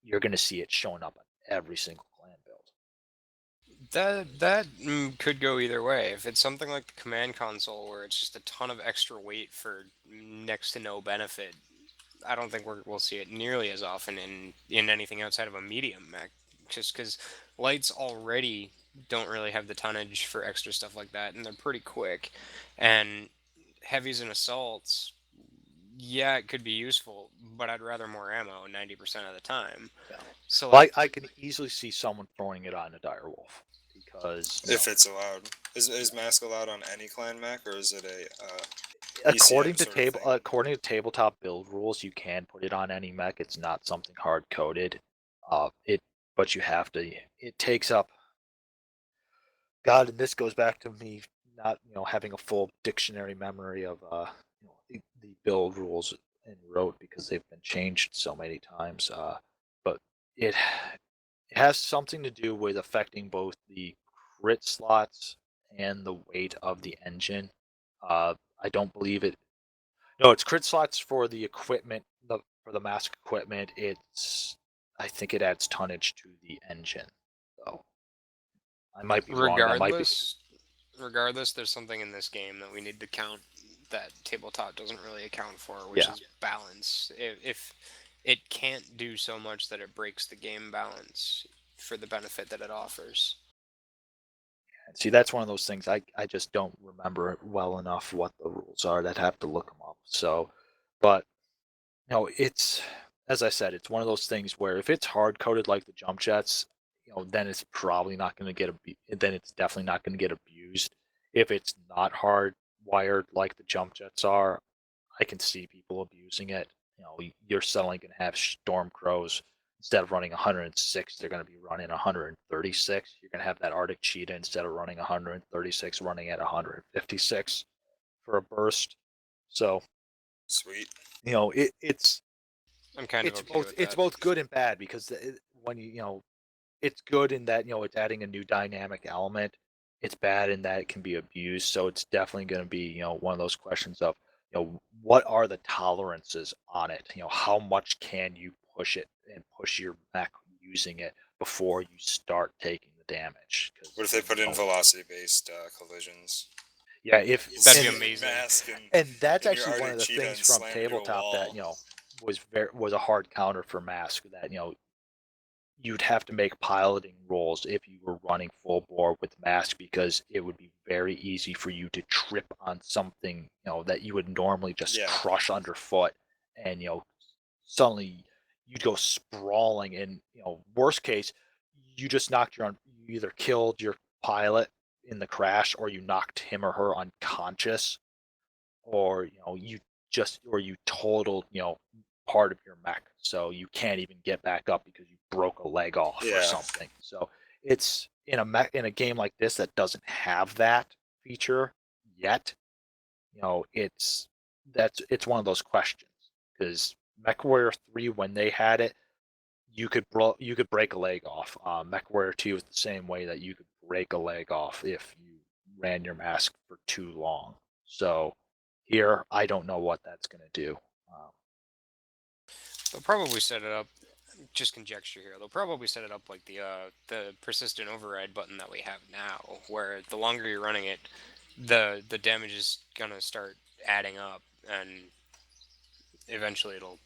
you're going to see it showing up on every single clan build. That could go either way. If it's something like the command console where it's just a ton of extra weight for next to no benefit, I don't think we'll see it nearly as often in anything outside of a medium mech. Just because lights already don't really have the tonnage for extra stuff like that, and they're pretty quick. And heavies and assaults, yeah, it could be useful, but I'd rather more ammo 90% of the time. Yeah. So Well, like, I can easily see someone throwing it on a direwolf, because If it's allowed. Is mask allowed on any clan mech, or is it a according ECM to sort of thing? according to tabletop build rules, you can put it on any mech. It's not something hard coded. But you have to. It takes up. God, and this goes back to me not having a full dictionary memory of the build rules and rote, because they've been changed so many times. But it it has something to do with affecting both the crit slots and the weight of the engine. I don't believe it. No, it's crit slots for the equipment, for the mask equipment. I think it adds tonnage to the engine. So I might be wrong. That might be. regardless, there's something in this game that we need to count that tabletop doesn't really account for, which Yeah. is balance. If it can't do so much that it breaks the game balance for the benefit that it offers. See, that's one of those things I just don't remember well enough what the rules are. I'd have to look them up. So, but it's, as I said, it's one of those things where if it's hard coded like the jump jets, then it's probably not going to then it's definitely not going to get abused. If it's not hard wired like the jump jets are, I can see people abusing it. You're suddenly going to have storm crows. Instead of running 106, they're going to be running 136. You're going to have that Arctic cheetah, instead of running 136, running at 156 for a burst. So, Sweet. it's I'm kind of okay with it's that. both good and bad, because when it's good in that it's adding a new dynamic element. It's bad in that it can be abused. So it's definitely going to be one of those questions of what are the tolerances on it? How much can you push it and push your mech using it before you start taking the damage? What if they put in velocity-based collisions? Yeah, if That'd be and, amazing. and that's and your actually one of Arctic the cheetah things and from slam into a tabletop that wall. was a hard counter for Mask, that you'd have to make piloting rolls if you were running full bore with Mask, because it would be very easy for you to trip on something that you would normally just Yeah. crush underfoot, and suddenly you'd go sprawling, and worst case, you just you either killed your pilot in the crash, or you knocked him or her unconscious, or you totaled part of your mech, so you can't even get back up because you broke a leg off or Yeah. something. So it's in a game like this that doesn't have that feature yet. It's one of those questions, because MechWarrior 3, when they had it, you could break a leg off. MechWarrior 2 is the same way, that you could break a leg off if you ran your mask for too long. So here, I don't know what that's going to do. They'll probably set it up. Just conjecture here. They'll probably set it up like the persistent override button that we have now, where the longer you're running it, the damage is gonna start adding up, and eventually it'll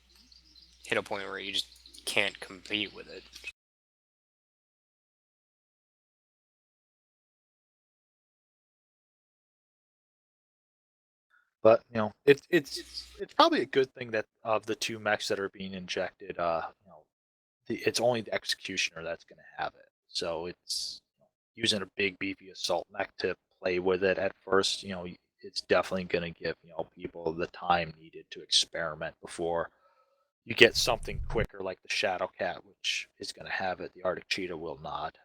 hit a point where you just can't compete with it. But it's probably a good thing that of the two mechs that are being injected, it's only the executioner that's going to have it. So it's using a big beefy assault mech to play with it at first. It's definitely going to give people the time needed to experiment before you get something quicker like the Shadow Cat, which is going to have it. The Arctic Cheetah will not.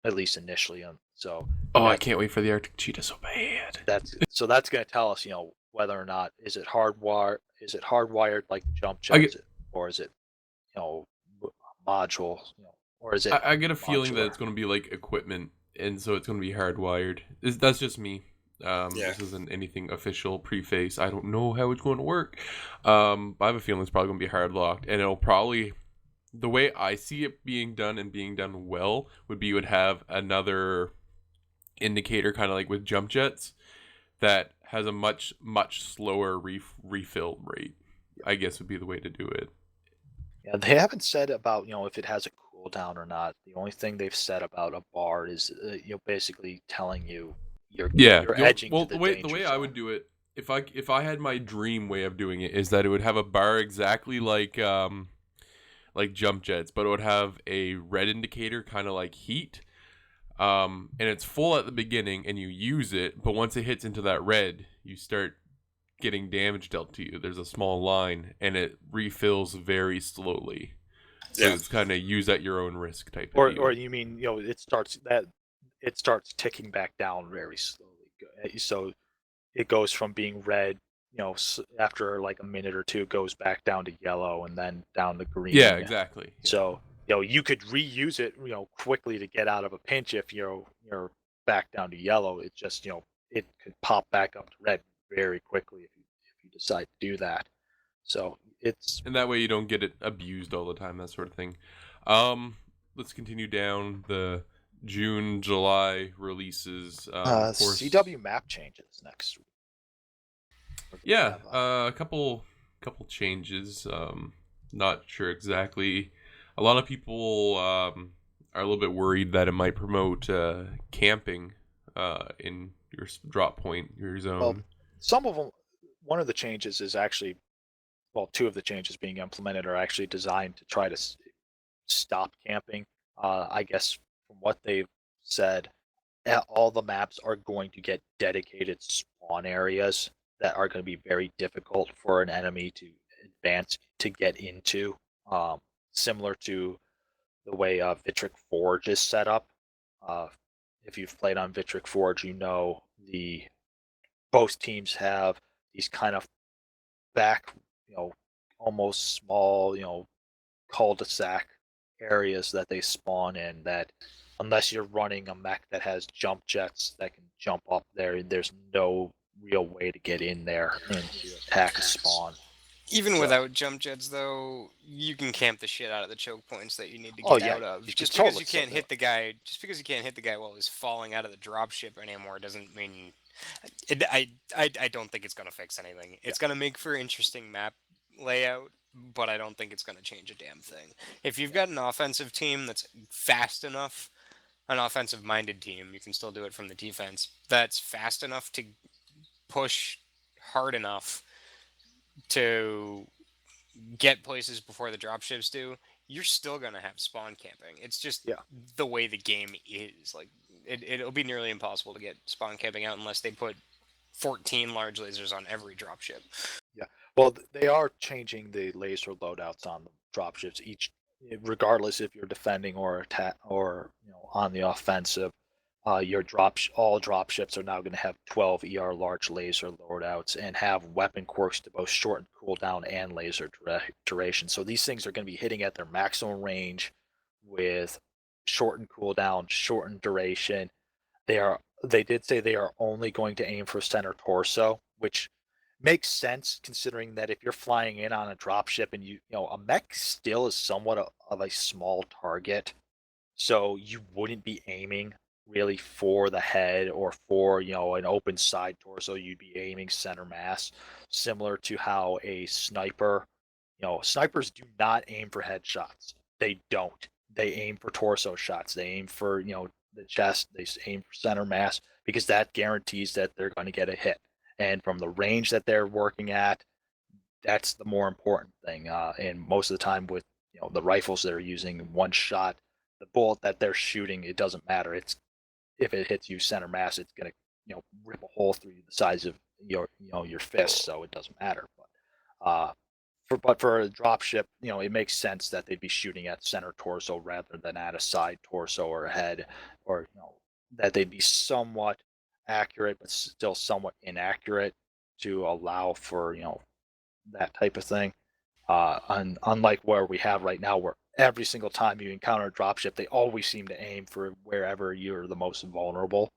at least initially. So Oh, I that- can't wait for the Arctic cheetah so bad. that's going to tell us, whether or not is it hardwired like the jump I jets, get or is it, module, or is it I get a feeling that modular? it's going to be like equipment, and so it's going to be hardwired. That's just me. Yeah. This isn't anything official preface. I don't know how it's going to work. I have a feeling it's probably going to be hard locked, and it'll probably, the way I see it being done and being done well would be you would have another indicator, kind of like with jump jets, that has a much slower refill rate. I guess would be the way to do it. Yeah, they haven't said about, if it has a cooldown or not. The only thing they've said about a bar is, basically telling you you're edging to the the way danger I zone. would do it, if I had my dream way of doing it, is that it would have a bar exactly like jump jets, but it would have a red indicator, kind of like heat. And it's full at the beginning, and you use it, but once it hits into that red, you start getting damage dealt to you. There's a small line, and it refills very slowly. So it's kind of use at your own risk type of deal. Or you mean, it starts ticking back down very slowly. So it goes from being red, after like a minute or two, it goes back down to yellow and then down to green. Yeah, exactly. Yeah. So, you could reuse it, quickly to get out of a pinch if you're back down to yellow. It just, it could pop back up to red very quickly if you decide to do that. So and that way you don't get it abused all the time, that sort of thing. Let's continue down the June, July releases. Of course, CW map changes next week. Yeah, a couple changes. Not sure exactly. A lot of people are a little bit worried that it might promote camping in your drop point, your zone. Well, some of them. One of the changes is actually, two of the changes being implemented are actually designed to try to stop camping. I guess from what they've said, all the maps are going to get dedicated spawn areas that are going to be very difficult for an enemy to advance to get into, similar to the way Vitric Forge is set up. If you've played on Vitric Forge, both teams have these kind of back, almost small, cul-de-sac areas that they spawn in, that unless you're running a mech that has jump jets that can jump up there, there's no real way to get in there and to attack a spawn. Even without jump jets, though, you can camp the shit out of the choke points that you need to get out of. Just because you can't hit the guy, while he's falling out of the dropship anymore, doesn't mean. I don't think it's gonna fix anything. It's gonna make for interesting map layout, but I don't think it's gonna change a damn thing. If you've got an offensive team that's fast enough, an offensive-minded team, you can still do it from the defense. That's fast enough to push hard enough to get places before the dropships do, you're still gonna have spawn camping. It's just the way the game is. Like it'll be nearly impossible to get spawn camping out unless they put 14 large lasers on every dropship. Yeah, well, they are changing the laser loadouts on the dropships each, regardless if you're defending or attack or on the offensive. All dropships are now going to have 12 ER large laser loadouts and have weapon quirks to both shorten cooldown and laser duration. So these things are going to be hitting at their maximum range with shortened cooldown, shortened duration. They did say they are only going to aim for center torso, which makes sense considering that if you're flying in on a dropship and a mech still is somewhat of a small target, so you wouldn't be aiming really for the head or for an open side torso. You'd be aiming center mass, similar to how a sniper, snipers do not aim for headshots. They don't. They aim for torso shots. They aim for the chest. They aim for center mass because that guarantees that they're going to get a hit. And from the range that they're working at, that's the more important thing. And most of the time with the rifles they're using, one shot, the bullet that they're shooting, it doesn't matter. If it hits you center mass, it's gonna rip a hole through the size of your fist, so it doesn't matter. But for a dropship, it makes sense that they'd be shooting at center torso rather than at a side torso or a head, or that they'd be somewhat accurate but still somewhat inaccurate to allow for that type of thing. Unlike where we have right now, where every single time you encounter a dropship, they always seem to aim for wherever you're the most vulnerable.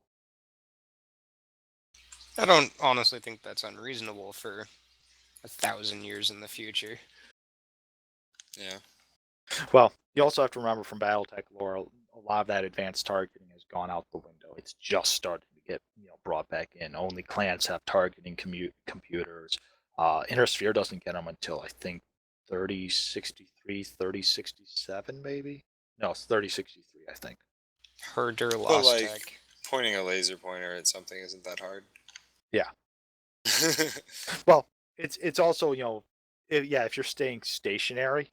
I don't honestly think that's unreasonable for 1,000 years in the future. Yeah. Well, you also have to remember from BattleTech lore, a lot of that advanced targeting has gone out the window. It's just starting to get brought back in. Only clans have targeting computers. Inner Sphere doesn't get them until I think 3063, 3067 maybe. No, it's 3063 I think. Herder But lost like tech. pointing a laser pointer at something isn't that hard. Yeah. Well, it's also if you're staying stationary,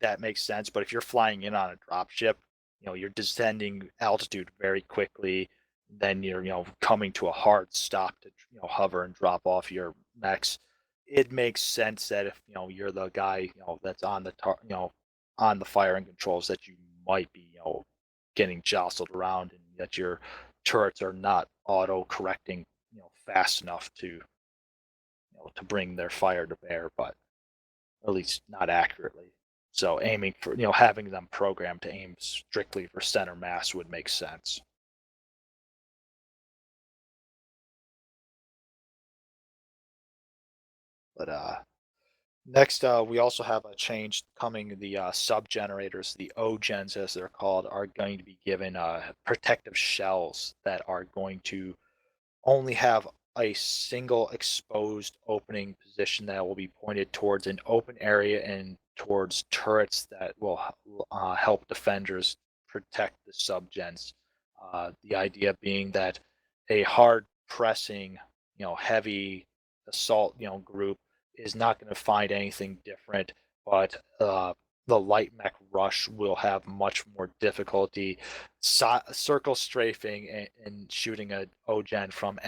that makes sense. But if you're flying in on a dropship, you're descending altitude very quickly. Then you're, coming to a hard stop to, hover and drop off your mechs. It makes sense that if, you're the guy, that's on the, on the firing controls, that you might be, getting jostled around, and that your turrets are not auto correcting, fast enough to, to bring their fire to bear, but at least not accurately. So aiming for, having them programmed to aim strictly for center mass would make sense. But next, we also have a change coming. The sub generators, the O-gens as they're called, are going to be given protective shells that are going to only have a single exposed opening position that will be pointed towards an open area and towards turrets that will help defenders protect the subgens. The idea being that a hard pressing, heavy assault, group is not going to find anything different, but the light mech rush will have much more difficulty circle strafing and shooting a O-gen from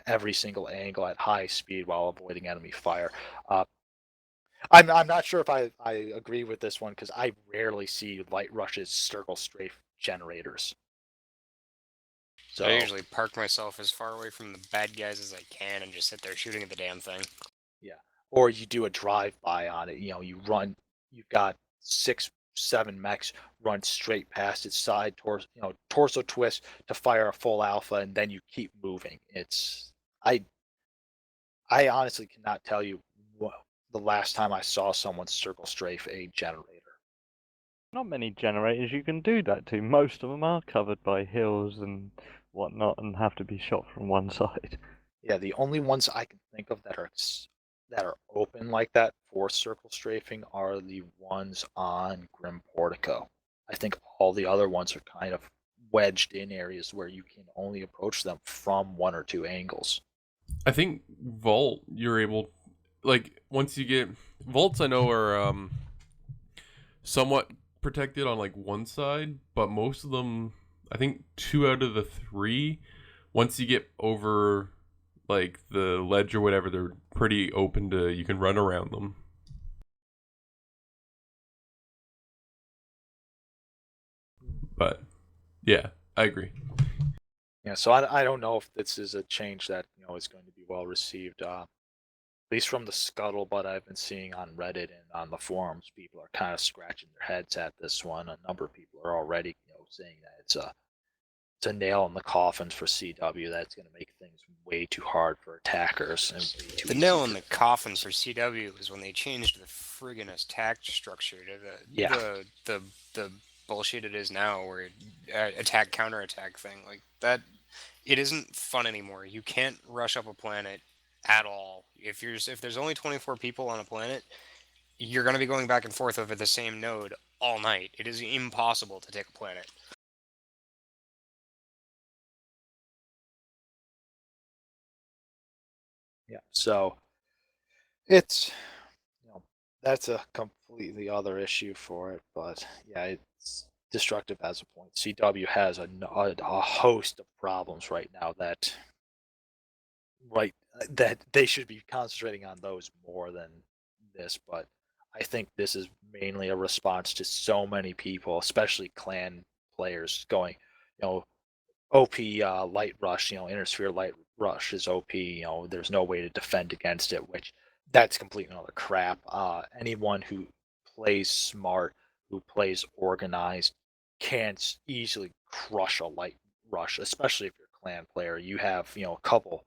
every single angle at high speed while avoiding enemy fire. I'm not sure if I agree with this one, because I rarely see light rushes circle strafe generators. So I usually park myself as far away from the bad guys as I can and just sit there shooting at the damn thing. yeah, or you do a drive by on it. You've got 6, 7 mechs run straight past its side torso twist to fire a full alpha, and then you keep moving. I I honestly cannot tell you the last time I saw someone circle strafe a generator. Not many generators you can do that to. Most of them are covered by hills and whatnot and have to be shot from one side. Yeah, the only ones I can think of that are open like that for circle strafing are the ones on Grim Portico. I think all the other ones are kind of wedged in areas where you can only approach them from 1 or 2 angles. I think Vault, you're able, like, once you get Vaults, I know are somewhat protected on like one side, but most of them, I think 2 out of the 3, once you get over like the ledge or whatever, they're pretty open to, you can run around them. But yeah, I agree. Yeah, so I don't know if this is a change that is going to be well received. At least from the scuttlebutt I've been seeing on Reddit and on the forums, people are kind of scratching their heads at this one. A number of people are already saying that it's a nail in the coffin for CW. That's going to make things way too hard for attackers and way too The easy nail in for the coffin for CW was when they changed the friggin' attack structure to the bullshit it is now, where attack counterattack thing like that. It isn't fun anymore. You can't rush up a planet at all. If there's only 24 people on a planet, you're gonna be going back and forth over the same node all night. It is impossible to take a planet. Yeah, so it's that's a completely other issue for it, but yeah, it's destructive as a point. CW has a host of problems right now that they should be concentrating on those more than this, but I think this is mainly a response to so many people, especially clan players, going, OP light rush, inner sphere light rush is OP. There's no way to defend against it, which that's complete and utter crap. Anyone who plays smart, who plays organized, can easily crush a light rush, especially if you're a clan player. You have, a couple,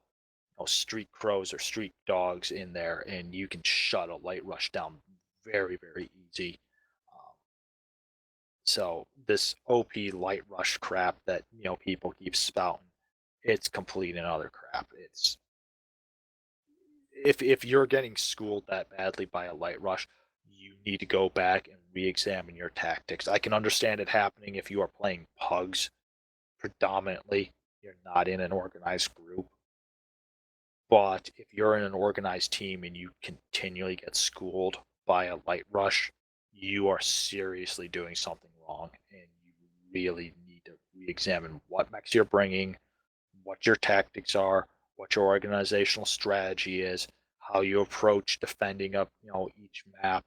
street crows or street dogs in there, and you can shut a light rush down very, very easy. So this OP light rush crap that people keep spouting, it's complete and utter crap. It's if you're getting schooled that badly by a light rush, you need to go back and re-examine your tactics. I can understand it happening if you are playing pugs predominantly. You're not in an organized group. But if you're in an organized team and you continually get schooled by a light rush, you are seriously doing something wrong, and you really need to re-examine what mechs you're bringing, what your tactics are, what your organizational strategy is, how you approach defending up, each map.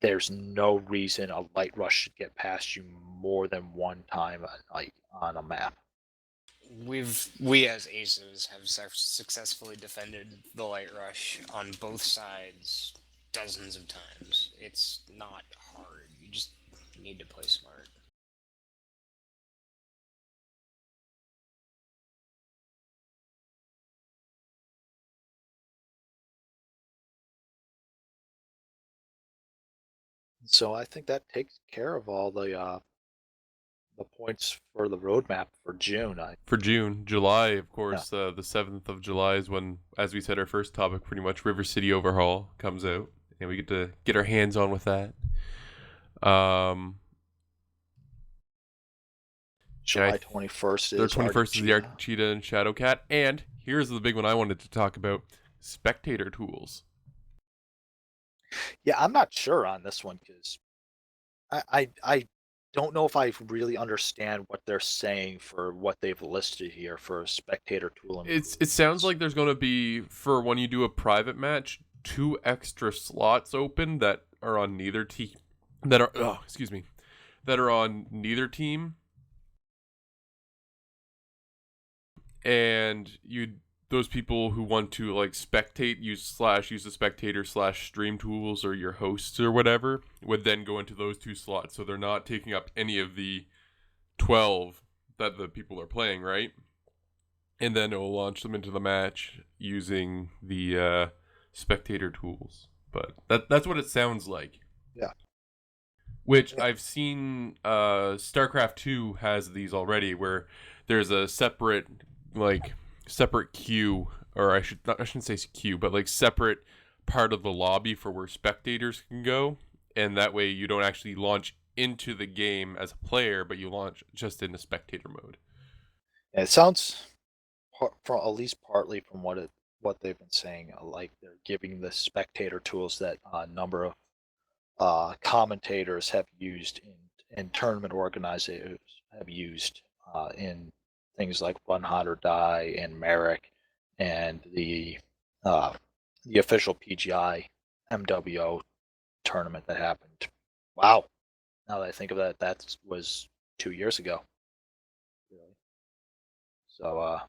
There's no reason a light rush should get past you more than one time on a map. We as aces have successfully defended the light rush on both sides dozens of times. It's not hard. You just need to play smart. So I think that takes care of all the points for the roadmap for June. For June, July, of course, the 7th of July is when, as we said, our first topic, pretty much River City Overhaul comes out, and we get to get our hands on with that. July 21st is the 21st is the Arc Cheetah and Shadowcat, and here's the big one I wanted to talk about: spectator tools. Yeah, I'm not sure on this one because I don't know if I really understand what they're saying for what they've listed here for spectator tool. It sounds like there's going to be, for when you do a private match, 2 extra slots open that are on neither team. That are on neither team. And those people who want to spectate, use the spectator / stream tools, or your hosts or whatever, would then go into those 2 slots, so they're not taking up any of the 12 that the people are playing, right? And then it will launch them into the match using the spectator tools. But that's what it sounds like. Yeah. Which I've seen StarCraft 2 has these already, where there's a separate queue, or I shouldn't say queue, but separate part of the lobby for where spectators can go, and that way you don't actually launch into the game as a player, but you launch just in the spectator mode. Yeah, it sounds, at least partly from what they've been saying, like they're giving the spectator tools that a number of commentators have used and tournament organizers have used in things like Run Hot or Die and Merrick and the official PGI MWO tournament that happened. Wow. Now that I think of that was 2 years ago. Really. So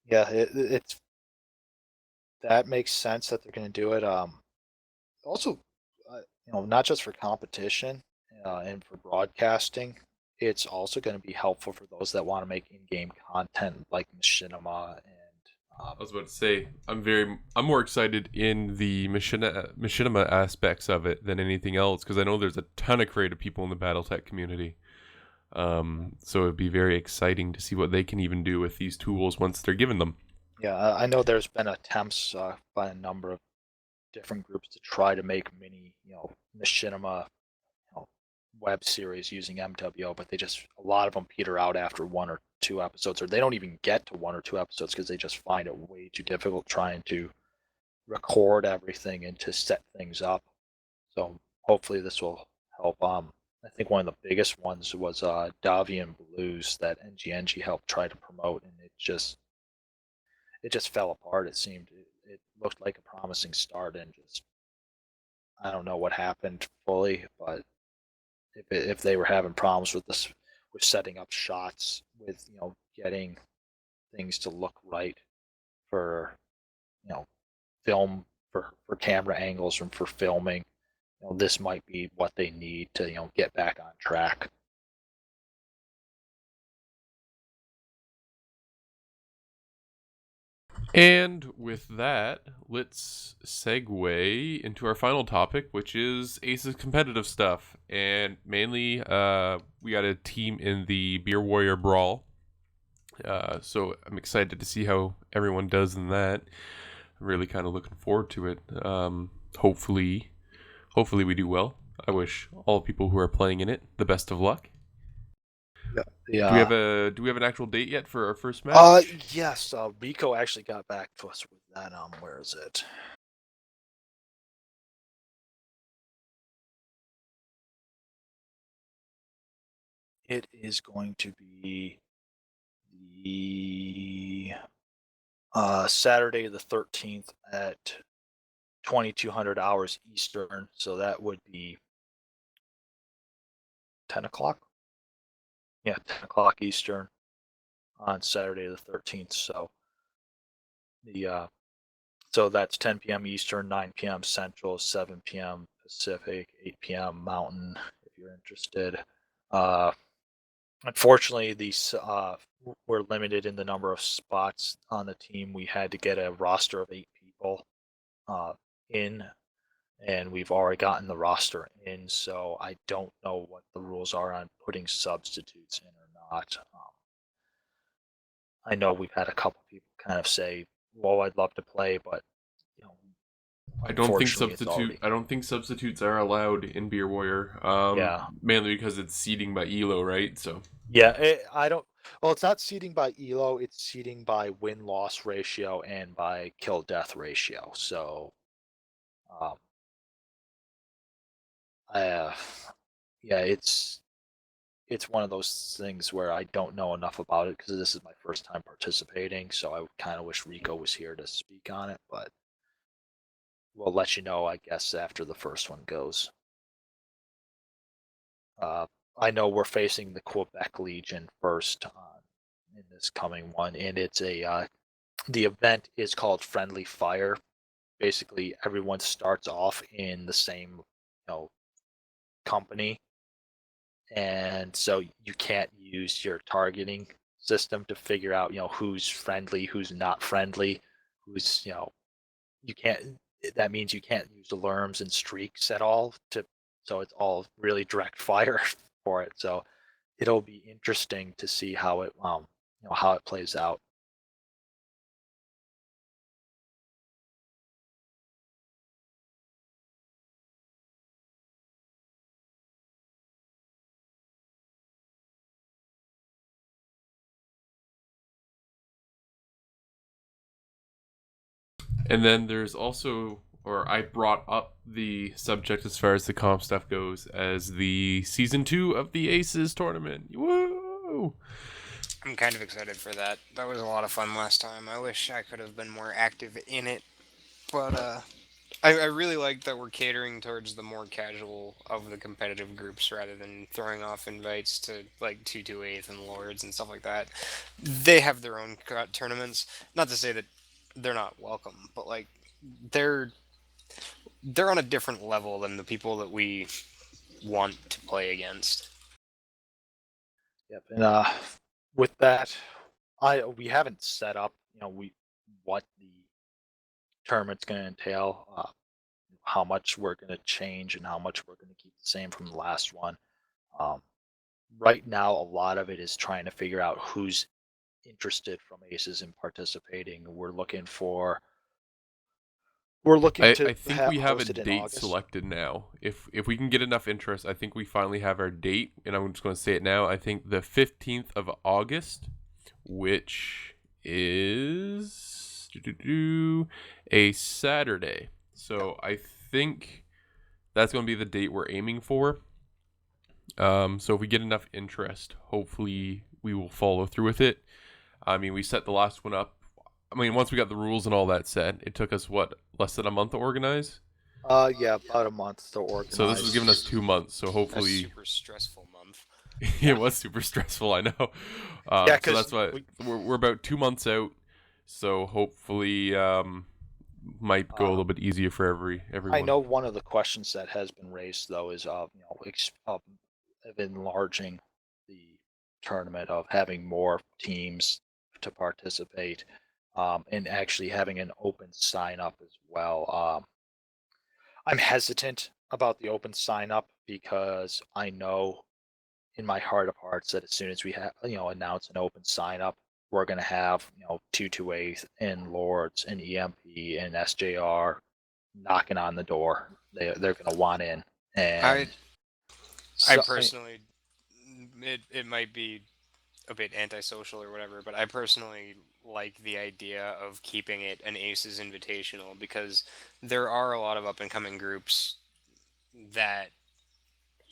yeah, it's that makes sense that they're going to do it. Also, not just for competition and for broadcasting, it's also going to be helpful for those that want to make in-game content like Machinima and. I was about to say, I'm more excited in the machinima aspects of it than anything else, because I know there's a ton of creative people in the BattleTech community. So it'd be very exciting to see what they can even do with these tools once they're given them. Yeah, I know there's been attempts by a number of different groups to try to make mini, machinima web series using MWO, but a lot of them peter out after 1 or 2 episodes, or they don't even get to 1 or 2 episodes because they just find it way too difficult trying to record everything and to set things up. So hopefully this will help. I think one of the biggest ones was Davian Blues that NGNG helped try to promote, and it just fell apart. It seemed it looked like a promising start, and just I don't know what happened fully, but if they were having problems with this, with setting up shots, with getting things to look right for film, for camera angles and for filming, this might be what they need to get back on track. And with that, let's segue into our final topic, which is A.C.E.S competitive stuff. And mainly, we got a team in the Beer Warrior Brawl. So I'm excited to see how everyone does in that. I'm really kind of looking forward to it. Hopefully we do well. I wish all people who are playing in it the best of luck. Yeah. Do we have an actual date yet for our first match? Yes. Rico actually got back to us with that. Where is it? It is going to be the Saturday the 13th at 2200 hours Eastern. So that would be 10 o'clock. Yeah, 10 o'clock Eastern on Saturday the 13th. So so that's 10 p.m. Eastern, 9 p.m. Central, 7 p.m. Pacific, 8 p.m. Mountain. If you're interested. Unfortunately, we're limited in the number of spots on the team. We had to get a roster of 8 people in, and we've already gotten the roster in. So I don't know what the rules are on putting substitutes in or not. I know we've had a couple people kind of say, "Well, I'd love to play, but I don't think substitutes are allowed in Beer Warrior. Yeah. Mainly because it's seeding by ELO, right? So Yeah, I don't. Well, it's not seeding by ELO. It's seeding by win-loss ratio and by kill-death ratio. So, um, yeah, it's one of those things where I don't know enough about it because this is my first time participating. So I kind of wish Rico was here to speak on it, but we'll let you know, I guess, after the first one goes. I know we're facing the Quebec Legion first in this coming one, and it's the event is called Friendly Fire. Basically, everyone starts off in the same company, and so you can't use your targeting system to figure out who's friendly, who's not friendly, who's you can't. That means you can't use alarms and streaks at all so it's all really direct fire for it. So it'll be interesting to see how it how it plays out. And then there's also, or I brought up the subject as far as the comp stuff goes, as the season 2 of the A.C.E.S tournament. Woo! I'm kind of excited for that. That was a lot of fun last time. I wish I could have been more active in it, but I really like that we're catering towards the more casual of the competitive groups rather than throwing off invites to like 228 and Lords and stuff like that. They have their own tournaments. Not to say that they're not welcome, but like they're on a different level than the people that we want to play against. Yep. And with that, we haven't set up what the tournament's going to entail, how much we're going to change and how much we're going to keep the same from the last one. Right now, a lot of it is trying to figure out who's interested from ACES in participating. We're looking to I think we have a host it in date August. selected now. If we can get enough interest, I think we finally have our date, and I'm just going to say it now. I think the 15th of August, which is a Saturday. So I think that's going to be the date we're aiming for. So if we get enough interest, hopefully we will follow through with it. I mean, we set the last one up I mean, once we got the rules and all that set, it took us what, less than a month to organize. Yeah, about a month to organize. So this has given us 2 months. So A hopefully, super stressful month. it was super stressful. I know. Yeah, so 'cause that's why we're about 2 months out. So hopefully, might go a little bit easier for everyone. I know one of the questions that has been raised though is of enlarging the tournament, of having more teams to participate, and actually having an open sign up as well. I'm hesitant about the open sign up because I know in my heart of hearts that as soon as we announce an open sign up, we're going to have 228 and Lords and EMP and SJR knocking on the door. They're going to want in, and I personally, it might be a bit antisocial or whatever, but I personally like the idea of keeping it an Aces Invitational because there are a lot of up and coming groups that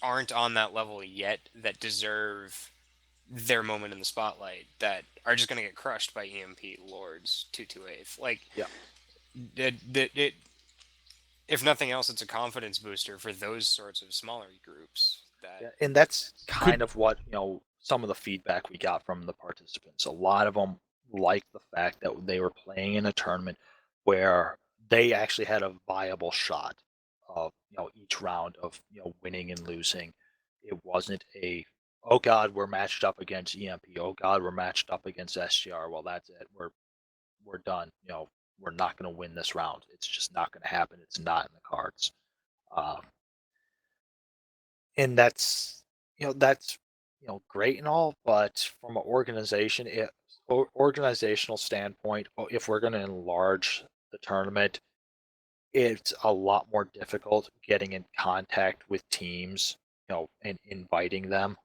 aren't on that level yet that deserve their moment in the spotlight, that are just going to get crushed by EMP, Lords, 228. Like, yeah. it, if nothing else, it's a confidence booster for those sorts of smaller groups. And that's kind of what some of the feedback we got from the participants. A lot of them liked the fact that they were playing in a tournament where they actually had a viable shot of each round of winning and losing. It wasn't a, oh God, we're matched up against EMP. Oh God, we're matched up against SGR. Well, that's it. We're done. We're not going to win this round. It's just not going to happen. It's not in the cards. And that's great and all, but from an organizational standpoint, if we're going to enlarge the tournament, it's a lot more difficult getting in contact with teams, and inviting them,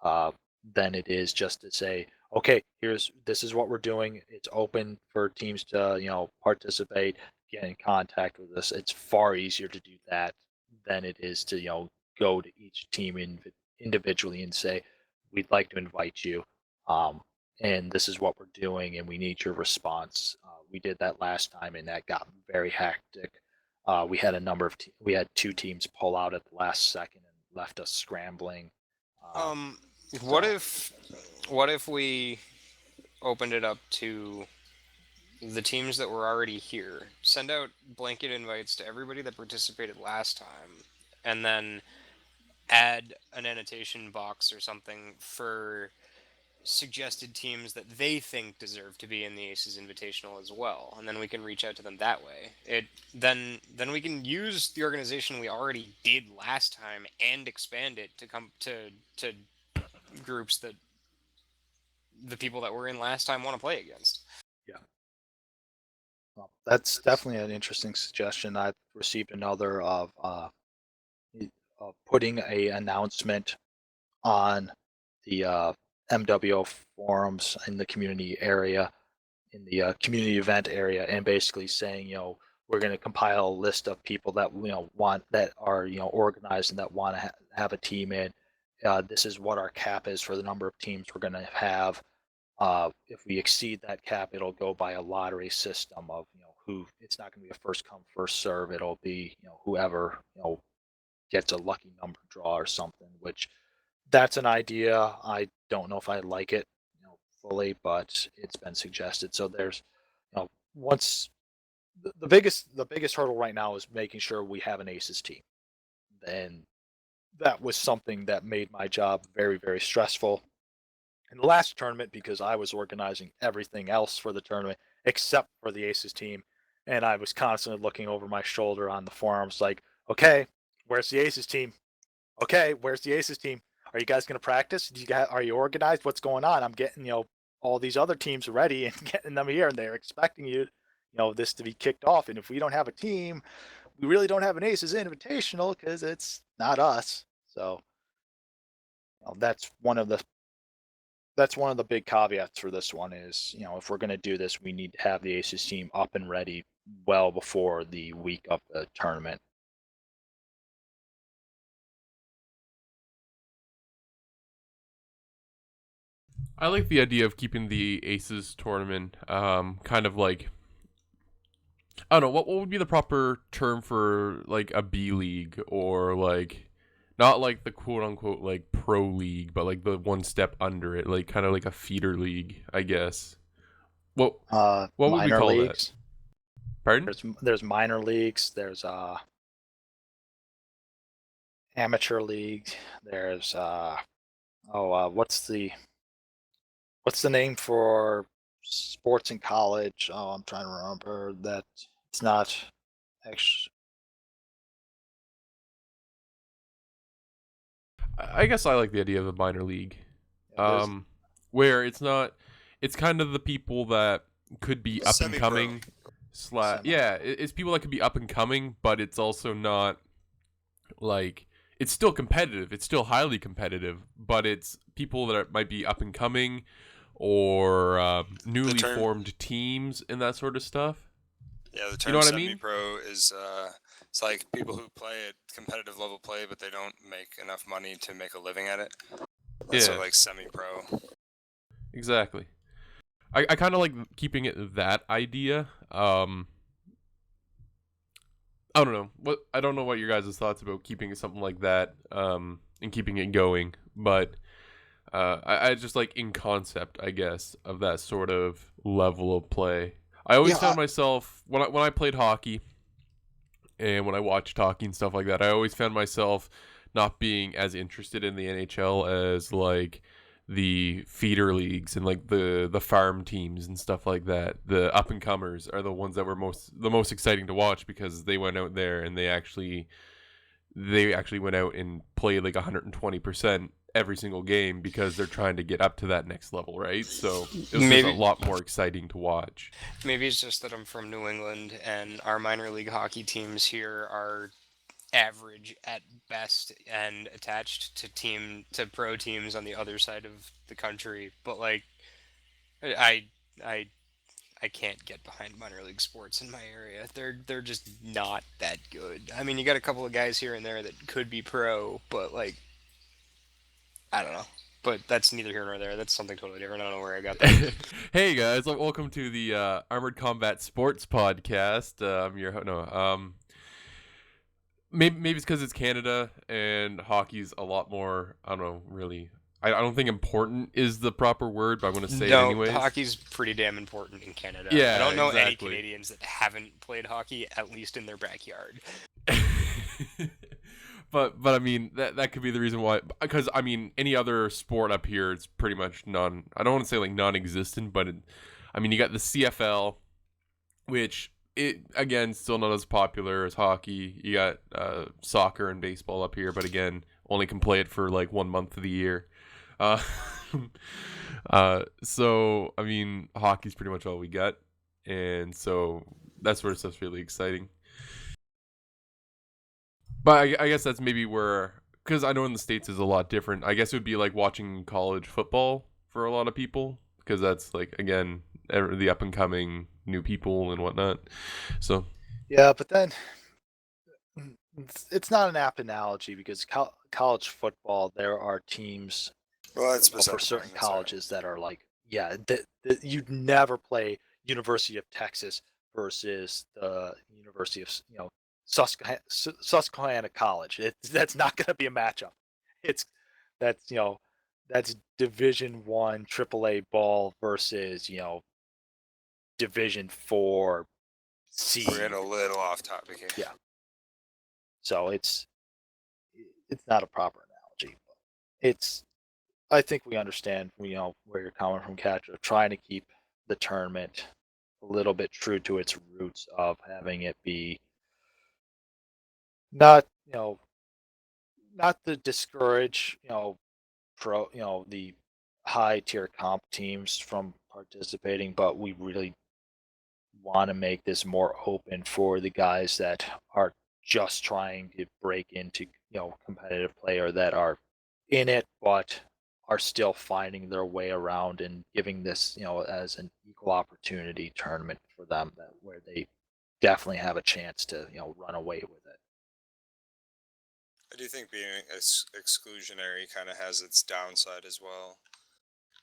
than it is just to say, okay, this is what we're doing. It's open for teams to participate, get in contact with us. It's far easier to do that than it is to go to each team individually and say, we'd like to invite you, and this is what we're doing, and we need your response. We did that last time, and that got very hectic. We had we had 2 teams pull out at the last second and left us scrambling. What if we opened it up to the teams that were already here, send out blanket invites to everybody that participated last time, and then add an annotation box or something for suggested teams that they think deserve to be in the Aces Invitational as well, and then we can reach out to them that way. Then we can use the organization we already did last time and expand it to come to groups that the people that were in last time want to play against. Yeah. Well, that's definitely an interesting suggestion. I've received another of putting a announcement on the MWO forums in the community area, in the community event area, and basically saying, we're going to compile a list of people that that are organized and that want to have a team in. This is what our cap is for the number of teams we're going to have. If we exceed that cap, it'll go by a lottery system of who. It's not going to be a first come first serve. It'll be whoever gets a lucky number draw or something. Which that's an idea. I don't know if I like it fully, but it's been suggested. So there's once the biggest hurdle right now is making sure we have an Aces team. And that was something that made my job very, very stressful in the last tournament because I was organizing everything else for the tournament except for the Aces team. And I was constantly looking over my shoulder on the forums like, okay, where's the Aces team? Okay, where's the Aces team? Are you guys going to practice? Are you organized? What's going on? I'm getting, all these other teams ready and getting them here, and they're expecting this to be kicked off. And if we don't have a team, we really don't have an Aces Invitational because it's not us. So that's one of the big caveats for this one is, if we're going to do this, we need to have the Aces team up and ready well before the week of the tournament. I like the idea of keeping the A.C.E.S tournament kind of like, I don't know, what would be the proper term for like a B league, or like not like the quote unquote like pro league, but like the one step under it, like kind of like a feeder league, I guess. What what would we Minor call that? leagues. Pardon? There's minor leagues. There's amateur leagues. There's what's the name for sports in college? Oh, I'm trying to remember that. It's not actually. I guess I like the idea of a minor league. There's Where it's kind of the people that could be up and Semi-pro. coming. Semi. Yeah, it's people that could be up and coming, but it's also not like, it's still competitive. It's still highly competitive, but it's people that might be up and coming, or newly term- formed teams and that sort of stuff. Yeah, the term You know what I mean? semi-pro is it's like people who play at competitive level play, but they don't make enough money to make a living at it. That's Yeah. what, like semi-pro. Exactly. I kind of like keeping it that idea. I don't know. I don't know what your guys' thoughts about keeping something like that, and keeping it going, but I just like in concept, I guess, of that sort of level of play. I always found myself when I played hockey, and when I watched hockey and stuff like that, I always found myself not being as interested in the NHL as like the feeder leagues and like the farm teams and stuff like that. The up and comers are the ones that were the most exciting to watch, because they went out there and they actually went out and played like 120% every single game, because they're trying to get up to that next level, right? So it was just a Maybe- lot more exciting to watch. Maybe it's just that I'm from New England and our minor league hockey teams here are average at best and attached to pro teams on the other side of the country. But like, I I I can't get behind minor league sports in my area. They're just not that good. I mean, you got a couple of guys here and there that could be pro, but like, I don't know. But that's neither here nor there. That's something totally different. I don't know where I got that. Hey guys, welcome to the Armored Combat Sports Podcast. I'm your maybe it's because it's Canada and hockey's a lot more. I don't know, really. I don't think important is the proper word, but I'm gonna say it No, anyways. hockey's pretty damn important in Canada. Yeah, I don't know any exactly. Canadians that haven't played hockey, at least in their backyard. But I mean that could be the reason why, because I mean any other sport up here, it's pretty much I don't want to say like non-existent, but I mean you got the CFL, which it again still not as popular as hockey. You got soccer and baseball up here, but again only can play it for like 1 month of the year. So I mean hockey's pretty much all we got, and so that sort of stuff's really exciting. But I guess that's maybe where, because I know in the States is a lot different. I guess it would be like watching college football for a lot of people, because that's like, again, the up and coming new people and whatnot. So Yeah, but then it's not an apt analogy because college football, there are teams Well, that's for beside the certain point, that's all right. colleges that are like, yeah, you'd never play University of Texas versus the University of Susquehanna College. That's not going to be a matchup. It's that's that's Division I AAA ball versus Division 4 C. We're getting a little off topic here. Yeah. So it's not a proper analogy. I think we understand, where you're coming from, Cattra, trying to keep the tournament a little bit true to its roots of having it be not, not to discourage, the high tier comp teams from participating, but we really want to make this more open for the guys that are just trying to break into, competitive play, or that are in it but are still finding their way around, and giving this, as an equal opportunity tournament for them, where they definitely have a chance to, run away with it. I do think being exclusionary kind of has its downside as well.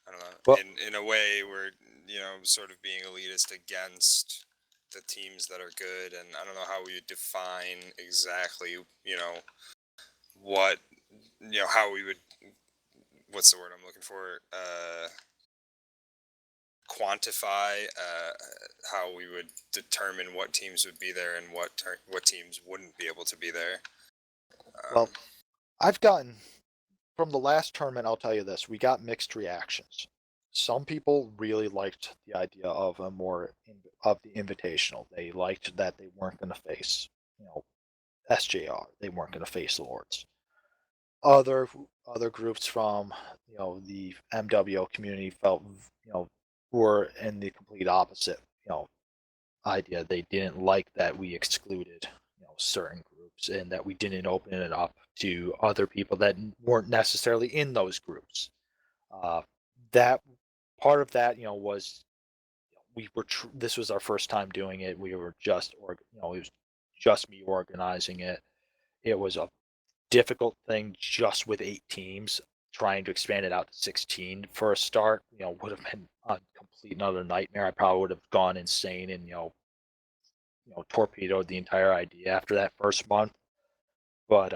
I don't know. Well- In a way, we're sort of being elitist against the teams that are good, and I don't know how we would define exactly, what, how we would. What's the word I'm looking for? Quantify how we would determine what teams would be there and what teams wouldn't be able to be there. Well, I've gotten from the last tournament. I'll tell you this: we got mixed reactions. Some people really liked the idea of of the invitational. They liked that they weren't going to face, SJR. They weren't going to face Lords. Other groups from the MWO community felt were in the complete opposite idea. They didn't like that we excluded certain groups and that we didn't open it up to other people that weren't necessarily in those groups. That part of that was we were this was our first time doing it. We were just it was just me organizing it. It was a difficult thing just with 8 teams. Trying to expand it out to 16 for a start would have been a complete another nightmare. I probably would have gone insane and torpedoed the entire idea after that first month. But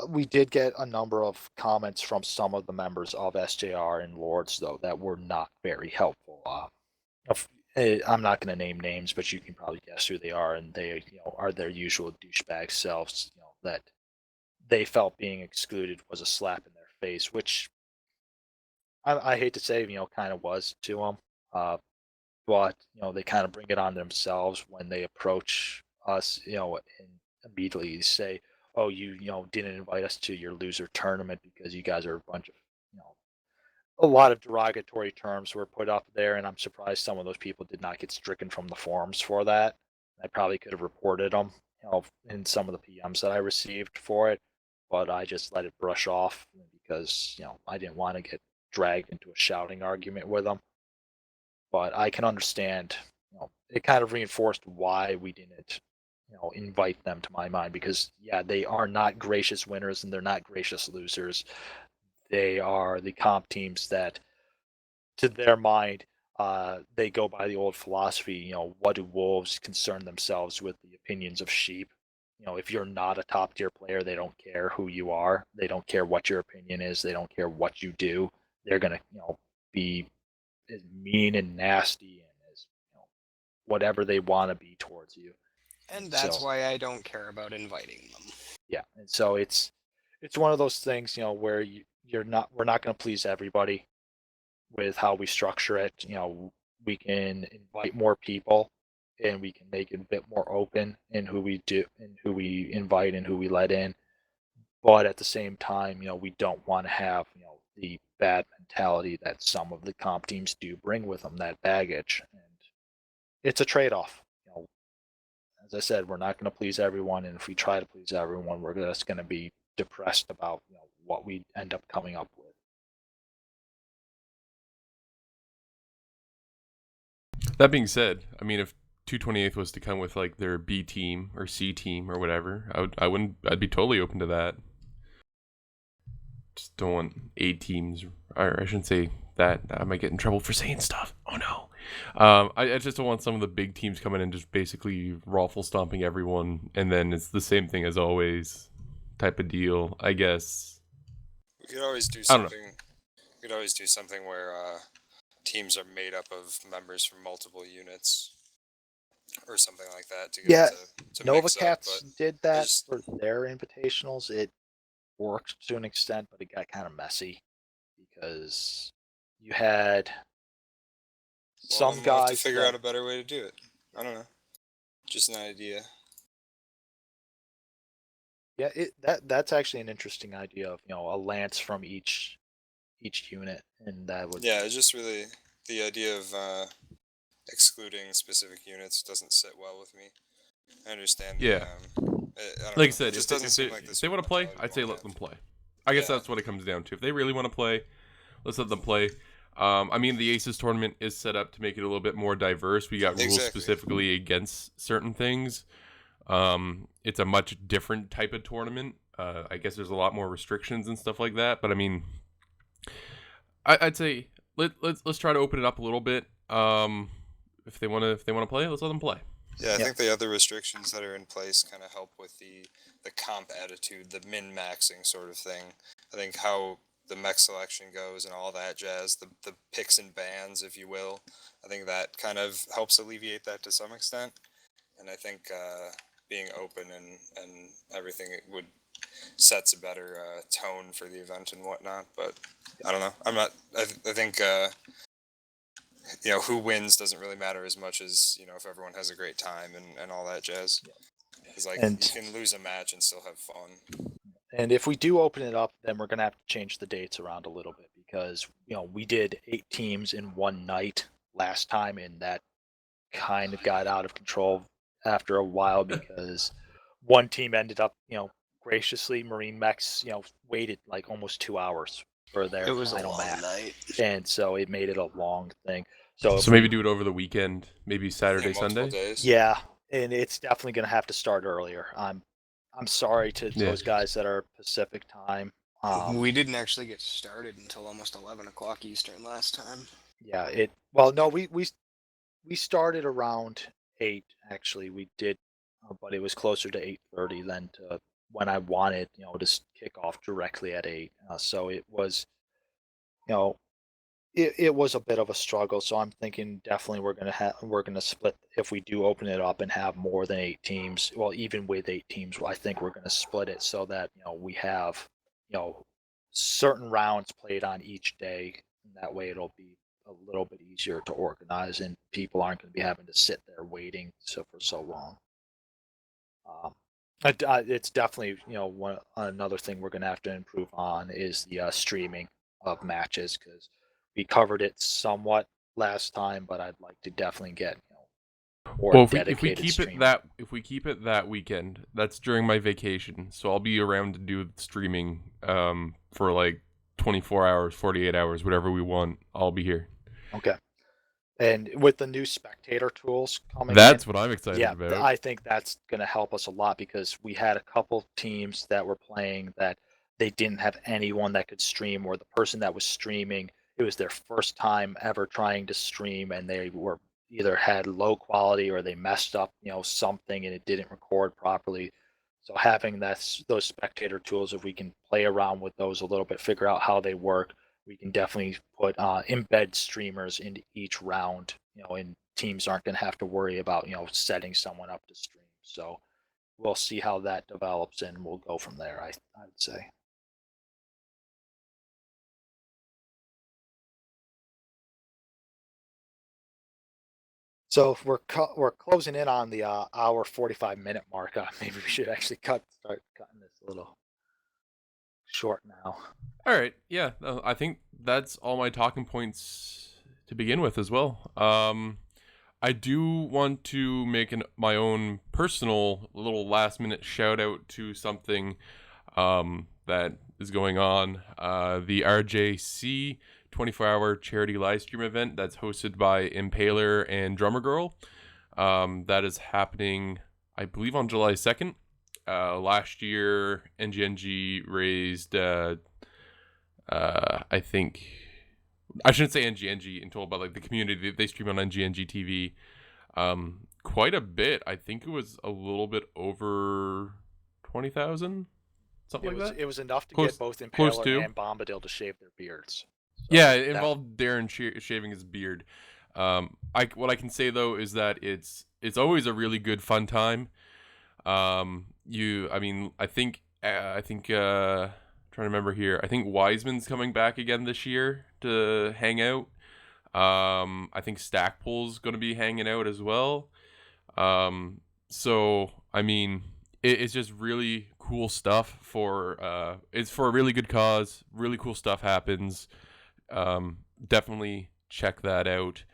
we did get a number of comments from some of the members of SJR and Lords though that were not very helpful. I'm not going to name names, but you can probably guess who they are, and they are their usual douchebag selves. That they felt being excluded was a slap in their face, which I hate to say, kind of was to them. But they kind of bring it on themselves when they approach us, and immediately say, "Oh, you didn't invite us to your loser tournament because you guys are a bunch of a lot of derogatory terms were put up there, and I'm surprised some of those people did not get stricken from the forums for that. I probably could have reported them, in some of the PMs that I received for it, but I just let it brush off because I didn't want to get dragged into a shouting argument with them. But I can understand, it kind of reinforced why we didn't, invite them to my mind because they are not gracious winners and they're not gracious losers. They are the comp teams that, to their mind, they go by the old philosophy. What do wolves concern themselves with the opinions of sheep? If you're not a top tier player, they don't care who you are. They don't care what your opinion is. They don't care what you do. They're gonna, be as mean and nasty and as whatever they want to be towards you. And that's why I don't care about inviting them. Yeah, and so it's one of those things, where we're not going to please everybody with how we structure it. We can invite more people and we can make it a bit more open in who we do and who we invite and who we let in. But at the same time, we don't want to have, the bad mentality that some of the comp teams do bring with them, that baggage. And it's a trade-off. As I said, we're not going to please everyone, and if we try to please everyone, we're just going to be depressed about what we end up coming up with. That being said, I mean, if 228th was to come with like their B team or C team or whatever, I'd be totally open to that. Just don't want A teams, or I shouldn't say that. I might get in trouble for saying stuff. Oh no. I just don't want some of the big teams coming in just basically raffle stomping everyone, and then it's the same thing as always type of deal, I guess. We could always do something. We could always do something where teams are made up of members from multiple units, or something like that. To get to Nova mix Cats up, did that for their invitationals. It worked to an extent, but it got kind of messy because you had some we'll guys have to figure out a better way to do it. I don't know. Just an idea. Yeah, that's actually an interesting idea of a lance from each unit, and that would it's just really the idea of excluding specific units doesn't sit well with me. I understand. Yeah. I said, if they want to play, I'd say let them play. I guess that's what it comes down to. If they really want to play, let's let them play. I mean, the A.C.E.S tournament is set up to make it a little bit more diverse. We got rules specifically against certain things. It's a much different type of tournament. I guess there's a lot more restrictions and stuff like that. But I mean, I'd say let's try to open it up a little bit. If they want to play, let's let them play. Yeah, I think the other restrictions that are in place kind of help with the comp attitude, the min-maxing sort of thing. I think how the mech selection goes and all that jazz, the picks and bans, if you will, I think that kind of helps alleviate that to some extent. And I think being open and everything would sets a better tone for the event and whatnot. But I don't know. I think who wins doesn't really matter as much as if everyone has a great time and all that jazz. Because you can lose a match and still have fun. And if we do open it up, then we're going to have to change the dates around a little bit because we did 8 teams in one night last time, and that kind of got out of control after a while because one team ended up, graciously Marine Mechs, waited like almost 2 hours for their final match, and so it made it a long thing. So maybe do it over the weekend, maybe Saturday, Sunday. Days. Yeah, and it's definitely going to have to start earlier. I'm sorry to those guys that are Pacific time. We didn't actually get started until almost 11 o'clock Eastern last time. Yeah, we started around 8. Actually, we did, but it was closer to 8:30 than to when I wanted, to kick off directly at 8. So it was, it was a bit of a struggle. So I'm thinking definitely we're gonna split if we do open it up and have more than 8 teams. Well, even with 8 teams, I think we're gonna split it so that we have certain rounds played on each day. And that way, it'll be a little bit easier to organize, and people aren't going to be having to sit there waiting for so long. It's definitely another thing we're going to have to improve on is the streaming of matches because we covered it somewhat last time, but I'd like to definitely get more dedicated streaming. If we keep it that weekend, that's during my vacation, so I'll be around to do streaming for like 24 hours, 48 hours, whatever we want. I'll be here. Okay. And with the new spectator tools coming that's what I'm excited about. I think that's going to help us a lot because we had a couple teams that were playing that they didn't have anyone that could stream, or the person that was streaming, it was their first time ever trying to stream, and they were either had low quality or they messed up, something and it didn't record properly. So having those spectator tools, if we can play around with those a little bit, figure out how they work, we can definitely put embed streamers into each round, and teams aren't going to have to worry about, setting someone up to stream. So we'll see how that develops and we'll go from there, I would say. So we're closing in on the hour 45-minute mark. Maybe we should actually start cutting this a little short now. All right, yeah, I think that's all my talking points to begin with as well. I do want to make my own personal little last-minute shout-out to something that is going on. The RJC 24-hour charity live stream event that's hosted by Impaler and Drummer Girl. That is happening, I believe, on July 2nd. Last year, NGNG raised, I think, I shouldn't say NGNG in total, but like the community, they stream on NGNG TV quite a bit. I think it was a little bit over 20,000, something like that. It was enough to get both Impaler and Bombadil to shave their beards. So yeah, it involved Darren shaving his beard. What I can say though is that it's always a really good fun time. I think trying to remember here. I think Wiseman's coming back again this year to hang out. I think Stackpole's going to be hanging out as well. So I mean, it's just really cool stuff it's for a really good cause. Really cool stuff happens. Definitely check that out.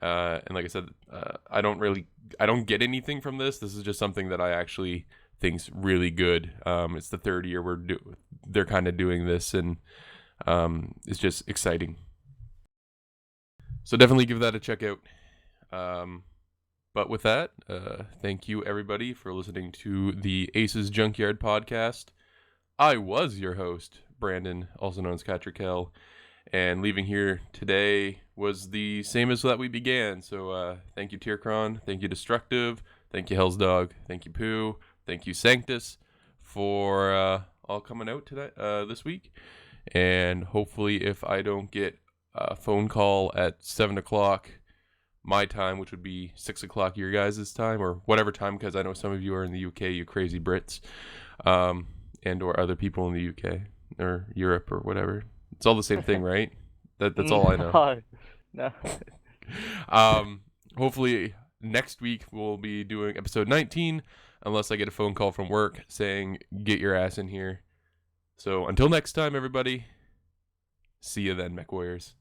And like I said, I don't get anything from this. This is just something that I actually think's really good. It's the 3rd year they're kind of doing this, and it's just exciting. So definitely give that a check out. But with that, thank you everybody for listening to the A.C.E.S Junkyard podcast. I was your host, Brandon, also known as Cattra Kell, and leaving here today was the same as that we began. So thank you, Tierkron. Thank you, Destructive. Thank you, Hell's Dog. Thank you, Pooh. Thank you, Sanctus, for all coming out today this week. And hopefully, if I don't get a phone call at 7 o'clock my time, which would be 6 o'clock your guys' time, or whatever time, because I know some of you are in the UK, you crazy Brits, and or other people in the UK or Europe or whatever. It's all the same thing, right? That's all I know. No. Hopefully next week we'll be doing episode 19, unless I get a phone call from work saying, get your ass in here. So until next time, everybody, see you then, Mech Warriors.